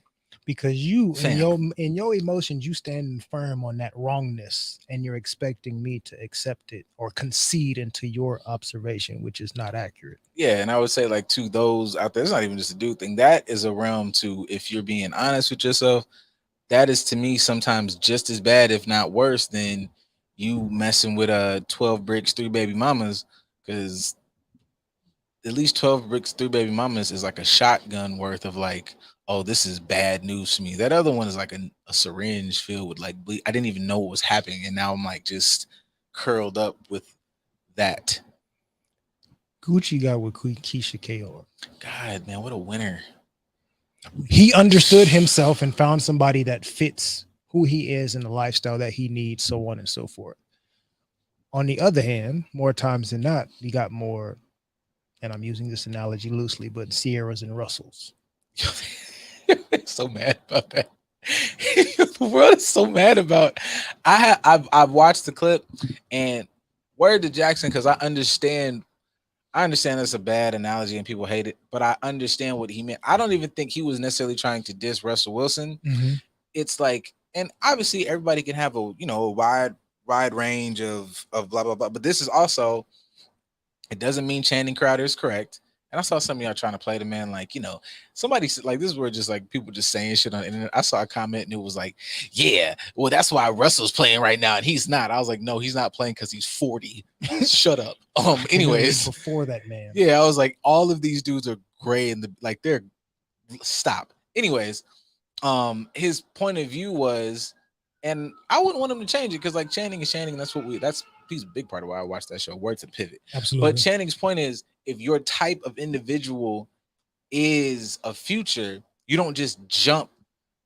S3: Because you
S2: fam,
S3: in your emotions, you standing firm on that wrongness, and you're expecting me to accept it or concede into your observation, which is not accurate.
S2: yeah. And I would say like to those out there, it's not even just a dude thing. That is a realm to if you're being honest with yourself that is to me sometimes just as bad, if not worse, than you messing with 12 bricks, 3 baby mamas, because at least 12 bricks, 3 baby mamas is like a shotgun worth of like, oh, this is bad news to me. That other one is like a syringe filled with like I didn't even know what was happening, and now I'm like just curled up with that.
S3: Gucci got with Keisha Kaur.
S2: God, man, what a winner!
S3: He understood himself and found somebody that fits who he is and the lifestyle that he needs, so on and so forth. On the other hand, more times than not, you got more, and I'm using this analogy loosely, but Sierras and Russells.
S2: So mad about that. The world is so mad about. I've watched the clip and word to Jackson because I understand. I understand that's a bad analogy and people hate it, but I understand what he meant. I don't even think he was necessarily trying to diss Russell Wilson.
S3: Mm-hmm.
S2: It's like, and obviously everybody can have a wide range of blah blah blah, but this is also it doesn't mean Channing Crowder is correct. And I saw some of y'all trying to play the man like, somebody said like this is where just like people just saying shit on the internet. I saw a comment and it was like, yeah, well, that's why Russell's playing right now and he's not. I was like, no, he's not playing because he's 40. Shut up. Anyways,
S3: Before that man.
S2: yeah, I was like, all of these dudes are gray and they're stop. Anyways, his point of view was, and I wouldn't want him to change it because like Channing is Channing, and that's he's a big part of why I watched that show. Word to pivot. But
S3: Absolutely.
S2: Channing's point is, if your type of individual is a future, you don't just jump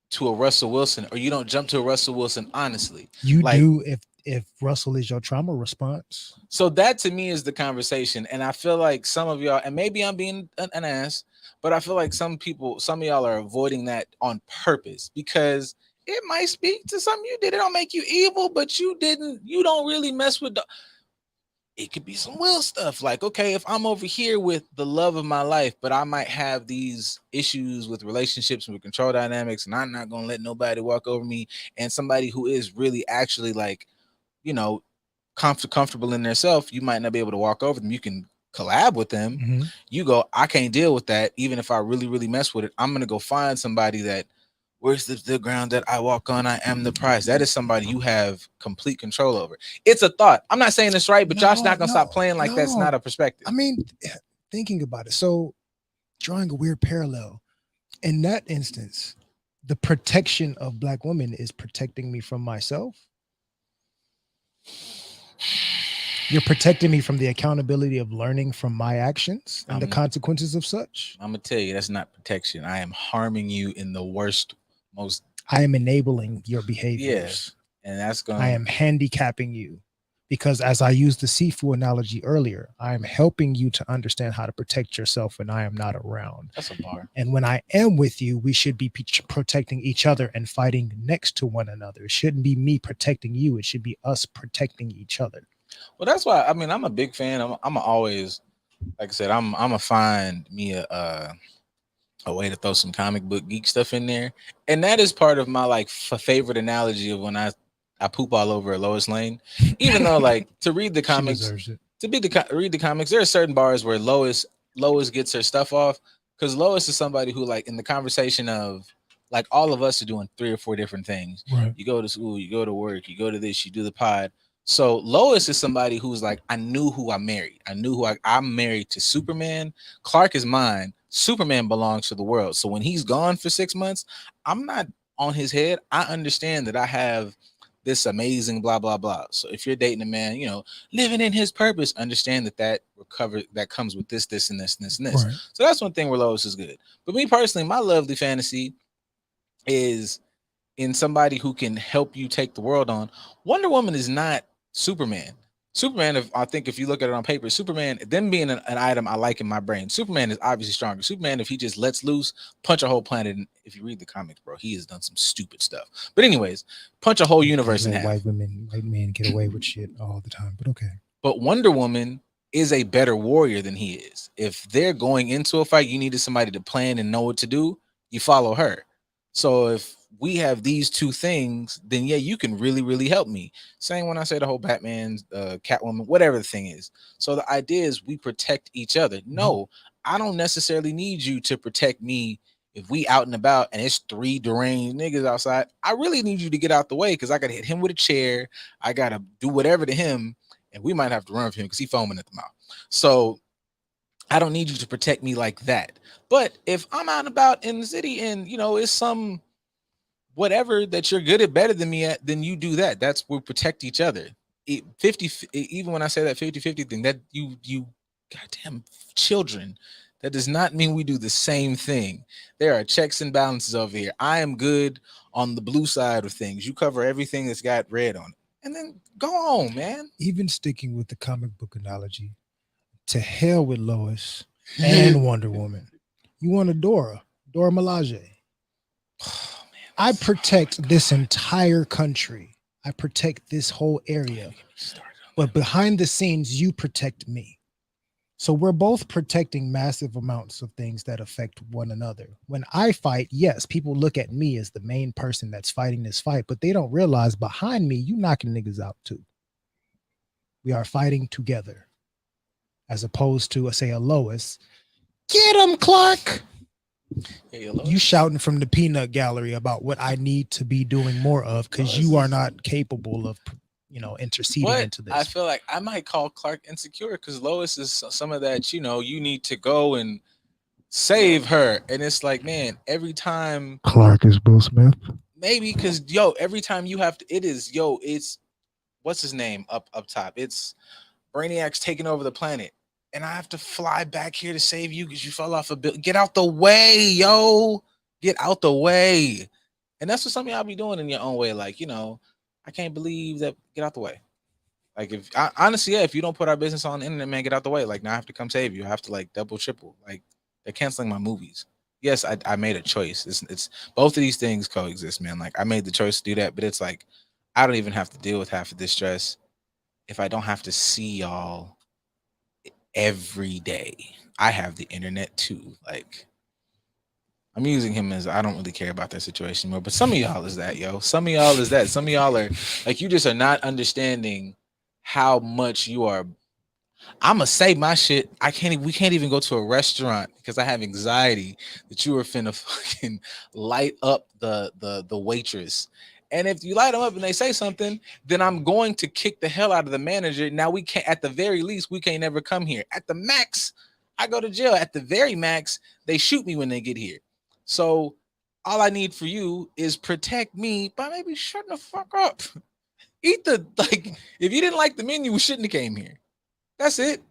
S2: to a Russell Wilson, or you don't jump to a Russell Wilson honestly.
S3: You
S2: Like,
S3: do if Russell is your trauma response.
S2: so that to me is the conversation, and I feel like some of y'all, and maybe I'm being an ass, but I feel like some of y'all are avoiding that on purpose because it might speak to something you did. It don't make you evil, but you didn't. You don't really mess with the. It could be some Will stuff. Like, okay, if I'm over here with the love of my life, but I might have these issues with relationships and with control dynamics, and I'm not gonna let nobody walk over me. And somebody who is really actually like, you know, comfortable in their self, you might not be able to walk over them. You can collab with them.
S3: Mhm.
S2: You go, I can't deal with that. Even if I really, really mess with it, I'm gonna go find somebody that where's the ground that I walk on, I am the prize. That is somebody you have complete control over. It's a thought. I'm not saying this right, but Josh
S3: No,
S2: not gonna stop
S3: no,
S2: playing like that's not
S3: no.
S2: a perspective.
S3: I mean, thinking about it. So, drawing a weird parallel. In that instance, the protection of black women is protecting me from myself. You're protecting me from the accountability of learning from my actions and the
S2: I'm
S3: consequences of such.
S2: I'm gonna tell you that's not protection. I am harming you in the worst, most
S3: I am enabling your
S2: yeah,
S3: behaviors.
S2: and that's
S3: I
S2: gonna
S3: am handicapping you because, as I used the Sifu analogy earlier, I am helping you to understand how to protect yourself when I am not around.
S2: that's a bar.
S3: And when I am with you, we should be protecting each other and fighting next to one another. It shouldn't be me protecting you. It should be us protecting each other.
S2: Well, that's why I mean I'm a big fan. I'm always like I said I'm a find me a way to throw some comic book geek stuff in there, and that is part of my like favorite analogy of when I poop all over Lois Lane, even though like to read the
S3: She
S2: comics,
S3: deserves it.
S2: to be the read the comics, there are certain bars where Lois gets her stuff off because Lois is somebody who like in the conversation of like all of us are doing three or four different things.
S3: Right.
S2: You go to school, you go to work, you go to this, you do the pod. So Lois is somebody who's like, I knew who I married. I knew I'm married to Superman. Clark is mine. Superman belongs to the world. So when he's gone for 6 months, I'm not on his head. I understand that I have this amazing blah blah blah. So if you're dating a man, living in his purpose, understand that comes with this and this and this and this.
S3: Right.
S2: So that's one thing where Lois is good. But me personally, my lovely fantasy is in somebody who can help you take the world on. Wonder Woman is not Superman. Superman, if I think if you look at it on paper, Superman, them being an item I like in my brain, Superman is obviously stronger. Superman, if he just lets loose, punch a whole planet. And if you read the comics, bro, he has done some stupid stuff. But anyways, punch a whole universe in
S3: Let
S2: half.
S3: white men get away with shit all the time. But okay.
S2: But Wonder Woman is a better warrior than he is. If they're going into a fight, you needed somebody to plan and know what to do. You follow her. So if we have these two things, then yeah, you can really, really help me. Same when I say the whole Batman, Catwoman, whatever the thing is. So the idea is we protect each other. No, I don't necessarily need you to protect me. If we out and about and it's three deranged niggas outside, I really need you to get out the way because I gotta hit him with a chair. I gotta do whatever to him, and we might have to run for him because he's foaming at the mouth. So I don't need you to protect me like that. But if I'm out and about in the city and it's some whatever that you're good at better than me at, then you do that. That's we protect each other. 50 even when I say that 50-50 thing, that you goddamn children, that does not mean we do the same thing. There are checks and balances over here. I am good on the blue side of things. You cover everything that's got red on it. And then go on, man.
S3: Even sticking with the comic book analogy, to hell with Lois and Wonder Woman. You want a Dora Milaje.
S2: Oh, man,
S3: I protect this entire country. I protect this whole area. But behind the scenes, you protect me. So we're both protecting massive amounts of things that affect one another. When I fight, yes, people look at me as the main person that's fighting this fight, but they don't realize behind me, you knocking niggas out too. We are fighting together. As opposed to, say, a Lois, get him, Clark.
S2: Hey,
S3: You shouting from the peanut gallery about what I need to be doing more of because you are not capable of, interceding into this.
S2: I feel like I might call Clark insecure because Lois is some of that. You need to go and save her, and it's like, man, every time
S3: Clark is Will Smith.
S2: maybe because every time you have to, it's what's his name up top. It's Brainiac's taking over the planet. And I have to fly back here to save you because you fell off a building. Get out the way, yo. Get out the way. And that's what some of y'all be doing in your own way. Like, I can't believe that. Get out the way. Like, honestly, yeah, if you don't put our business on the internet, man, get out the way. Like, now I have to come save you. I have to like double, triple. Like, they're canceling my movies. Yes, I made a choice. It's both of these things coexist, man. Like, I made the choice to do that, but it's like I don't even have to deal with half of this stress if I don't have to see y'all every day. I have the internet too. Like, I'm using him as I don't really care about that situation anymore. But some of y'all is that, yo. Some of y'all is that. Some of y'all are like, you just are not understanding how much you are I'ma say my shit. I can't. We can't even go to a restaurant because I have anxiety that you are finna fucking light up the waitress. And if you light them up and they say something, then I'm going to kick the hell out of the manager. Now we can't. At the very least, we can't never come here. At the max, I go to jail. At the very max, they shoot me when they get here. So all I need for you is protect me by maybe shutting the fuck up. Eat the like. If you didn't like the menu, we shouldn't have came here. That's it.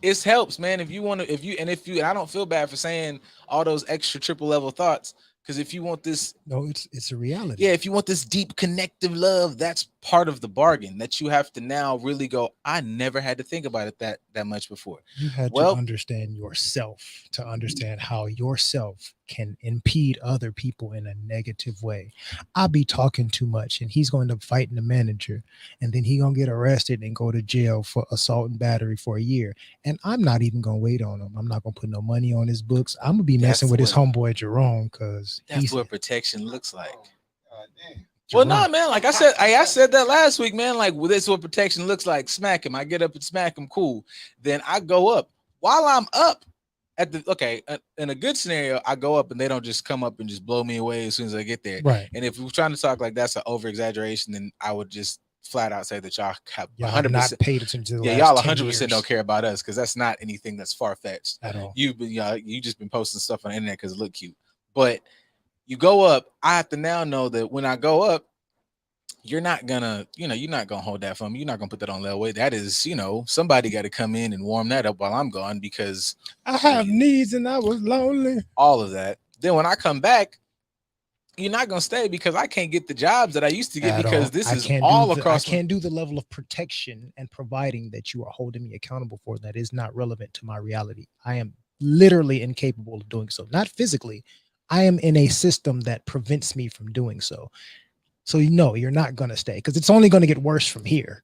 S2: It helps, man. If you want to, if you, and I don't feel bad for saying all those extra triple level thoughts, because if you want this,
S3: No, it's a reality.
S2: yeah, if you want this deep connective love, that's part of the bargain that you have to now really go. I never had to think about it that much before.
S3: You had to
S2: Well,
S3: understand yourself to understand how yourself can impede other people in a negative way. I'll be talking too much and he's going to fight the manager and then he gonna get arrested and go to jail for assault and battery for a year. And I'm not even gonna wait on him. I'm not gonna put no money on his books. I'm gonna be messing
S2: That's
S3: with his
S2: what
S3: homeboy Jerome because
S2: that's
S3: he's
S2: what protection looks like.
S4: God damn.
S2: Well,
S3: Jerome.
S2: no, man. Like I said that last week, man. Like, well, this is what protection looks like. Smack him. I get up and smack him. Cool. Then I go up. While I'm up at the in a good scenario, I go up and they don't just come up and just blow me away as soon as I get there.
S3: Right.
S2: And if we're trying to talk like that's an over exaggeration, then I would just flat out say that y'all have
S3: Y'all have
S2: 100%.
S3: not paid attention to the
S2: Yeah,
S3: last
S2: y'all
S3: 10
S2: 100%
S3: years
S2: don't care about us because that's not anything that's far fetched.
S3: at all.
S2: You just been posting stuff on the internet because it look cute. But you go up, I have to now know that when I go up, you're not gonna, you're not gonna hold that for me. You're not gonna put that on level weight. That is, somebody got to come in and warm that up while I'm gone because
S3: I have needs and I was lonely.
S2: all of that. Then when I come back, you're not gonna stay because I can't get the jobs that I used to get
S3: At
S2: because
S3: all.
S2: this
S3: I
S2: is
S3: can't
S2: all
S3: do the, I
S2: across.
S3: can't do the level of protection and providing that you are holding me accountable for. That is not relevant to my reality. I am literally incapable of doing so. Not physically. I am in a system that prevents me from doing so. So you're not gonna stay because it's only gonna get worse from here.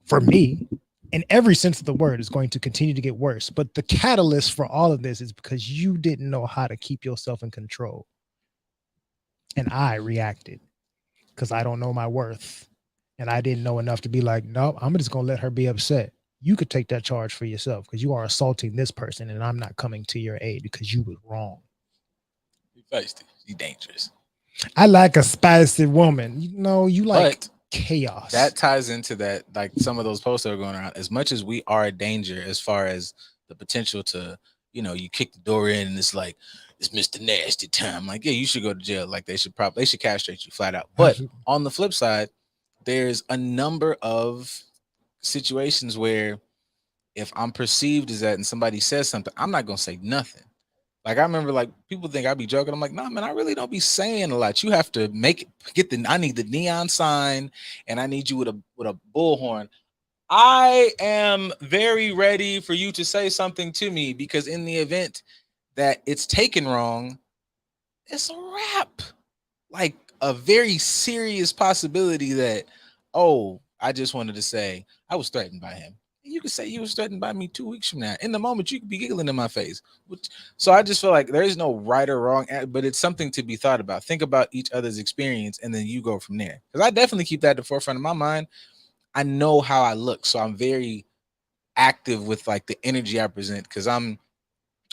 S3: For me, in every sense of the word, is going to continue to get worse. But the catalyst for all of this is because you didn't know how to keep yourself in control. And I reacted because I don't know my worth. And I didn't know enough to be like, no, I'm just going to let her be upset. You could take that charge for yourself because you are assaulting this person and I'm not coming to your aid because you was wrong.
S2: You're feisty. You're dangerous.
S3: I like a spicy woman. You like
S2: But
S3: chaos.
S2: that ties into that, like some of those posts that are going around. As much as we are a danger as far as the potential to, you kick the door in and it's like, it's Mr. Nasty time. Like, yeah, you should go to jail. Like they should castrate you flat out. But
S3: Absolutely.
S2: on the flip side, there's a number of situations where if I'm perceived as that and somebody says something, I'm not gonna say nothing. Like I remember, like people think I be joking. I'm like, nah, man, I really don't be saying a lot. You have to I need the neon sign, and I need you with a bullhorn. I am very ready for you to say something to me because in the event that it's taken wrong, it's a wrap. Like a very serious possibility that, oh, I just wanted to say I was threatened by him. You could say you was threatened by me 2 weeks from now. In the moment, you could be giggling in my face. So I just feel like there is no right or wrong, but it's something to be thought about. Think about each other's experience, and then you go from there. Because I definitely keep that at the forefront of my mind. I know how I look, so I'm very active with like the energy I present. Because I ain't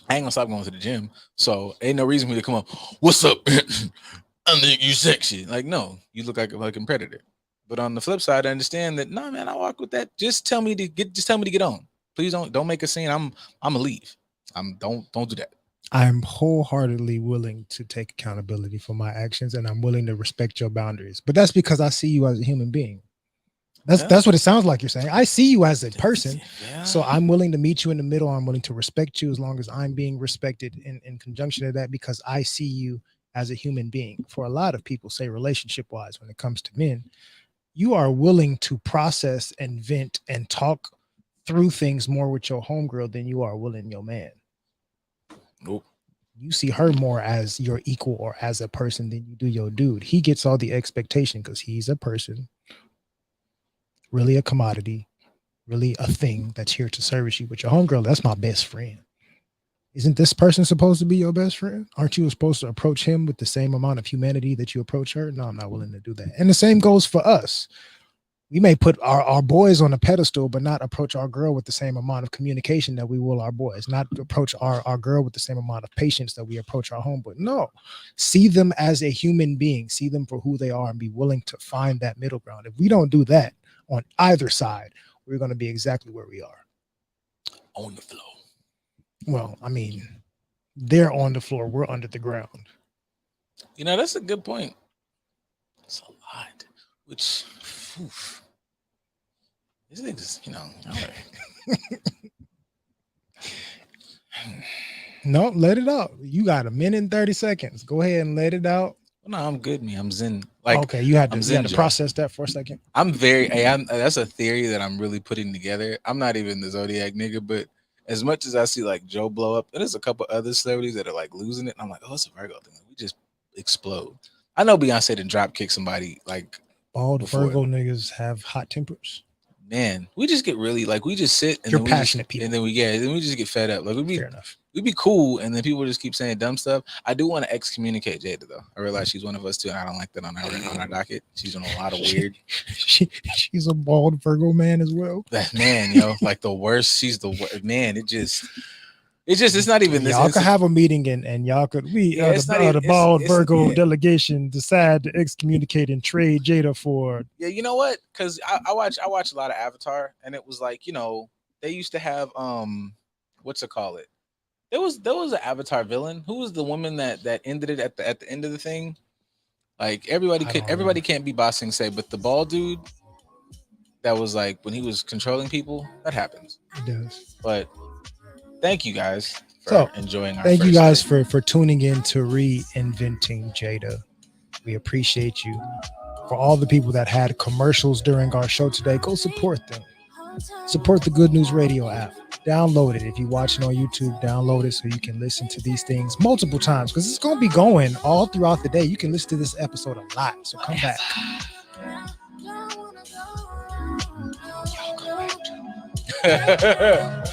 S2: gonna stop going to the gym, so ain't no reason for me to come up. What's up? I think you sexy. Like, no, you look like a fucking predator. But on the flip side, I understand that no, man, I walk with that. Just tell me to get on. Please don't make a scene. I'm gonna leave. Don't do that.
S3: I'm wholeheartedly willing to take accountability for my actions and I'm willing to respect your boundaries. But that's because I see you as a human being. That's what it sounds like you're saying. I see you as a person.
S2: Yeah.
S3: So I'm willing to meet you in the middle. I'm willing to respect you as long as I'm being respected in conjunction to that because I see you as a human being. For a lot of people, say relationship wise, when it comes to men, you are willing to process and vent and talk through things more with your homegirl than you are willing your man.
S2: Nope.
S3: You see her more as your equal or as a person than you do your dude. He gets all the expectation because he's a person, really a commodity, really a thing that's here to service you. But your homegirl, that's my best friend. Isn't this person supposed to be your best friend? Aren't you supposed to approach him with the same amount of humanity that you approach her? No, I'm not willing to do that. And the same goes for us. We may put our boys on a pedestal, but not approach our girl with the same amount of communication that we will our boys, not approach our girl with the same amount of patience that we approach our homeboy. No, see them as a human being, see them for who they are, and be willing to find that middle ground. If we don't do that on either side, we're going to be exactly where we are.
S2: On the floor.
S3: Well, I mean, they're on the floor, we're under the ground.
S2: You know, that's a good point. It's a lot. Which, oof. These niggas, you know,
S3: no, let it out. You got a minute and 30 seconds. Go ahead and let it out.
S2: no, I'm good, me. I'm zen. Like,
S3: okay, you had
S2: I'm
S3: to process that for a second.
S2: I'm very. That's a theory that I'm really putting together. I'm not even the zodiac nigga, but as much as I see like Joe blow up, there's a couple other celebrities that are like losing it. And I'm like, oh, it's a Virgo thing. We just explode. I know Beyonce didn't drop kick somebody like
S3: bald
S2: before.
S3: Virgo niggas have hot tempers.
S2: Man, we just get really like we just sit and
S3: you're
S2: then
S3: passionate people,
S2: and then we just get fed up. Like
S3: fair enough.
S2: We'd be cool, and then people just keep saying dumb stuff. I do want to excommunicate J.A.D.A though. I realize she's one of us too, and I don't like that on our docket. She's doing a lot of weird.
S3: She's a bald Virgo man as well.
S2: That man, yo, like the worst. She's the worst man. It's not even this.
S3: Y'all could have a meeting and y'all could the bald Virgo delegation decide to excommunicate and trade J.A.D.A for.
S2: Yeah, you know what? Because I watch a lot of Avatar, and it was like, you know, they used to have what's it call it? There was an Avatar villain. Who was the woman that ended it at the end of the thing? Like everybody can't be bossing say, but the bald dude that was like when he was controlling people, that happens.
S3: It does.
S2: But thank you guys for enjoying our
S3: thank you guys for tuning in to Reinventing J.A.D.A. We appreciate you. For all the people that had commercials during our show today, go support them. Support the Good News Radio app. Download it. If you're watching on YouTube, download it so you can listen to these things multiple times because it's going to be going all throughout the day. You can listen to this episode a lot, so come back. Y'all come back.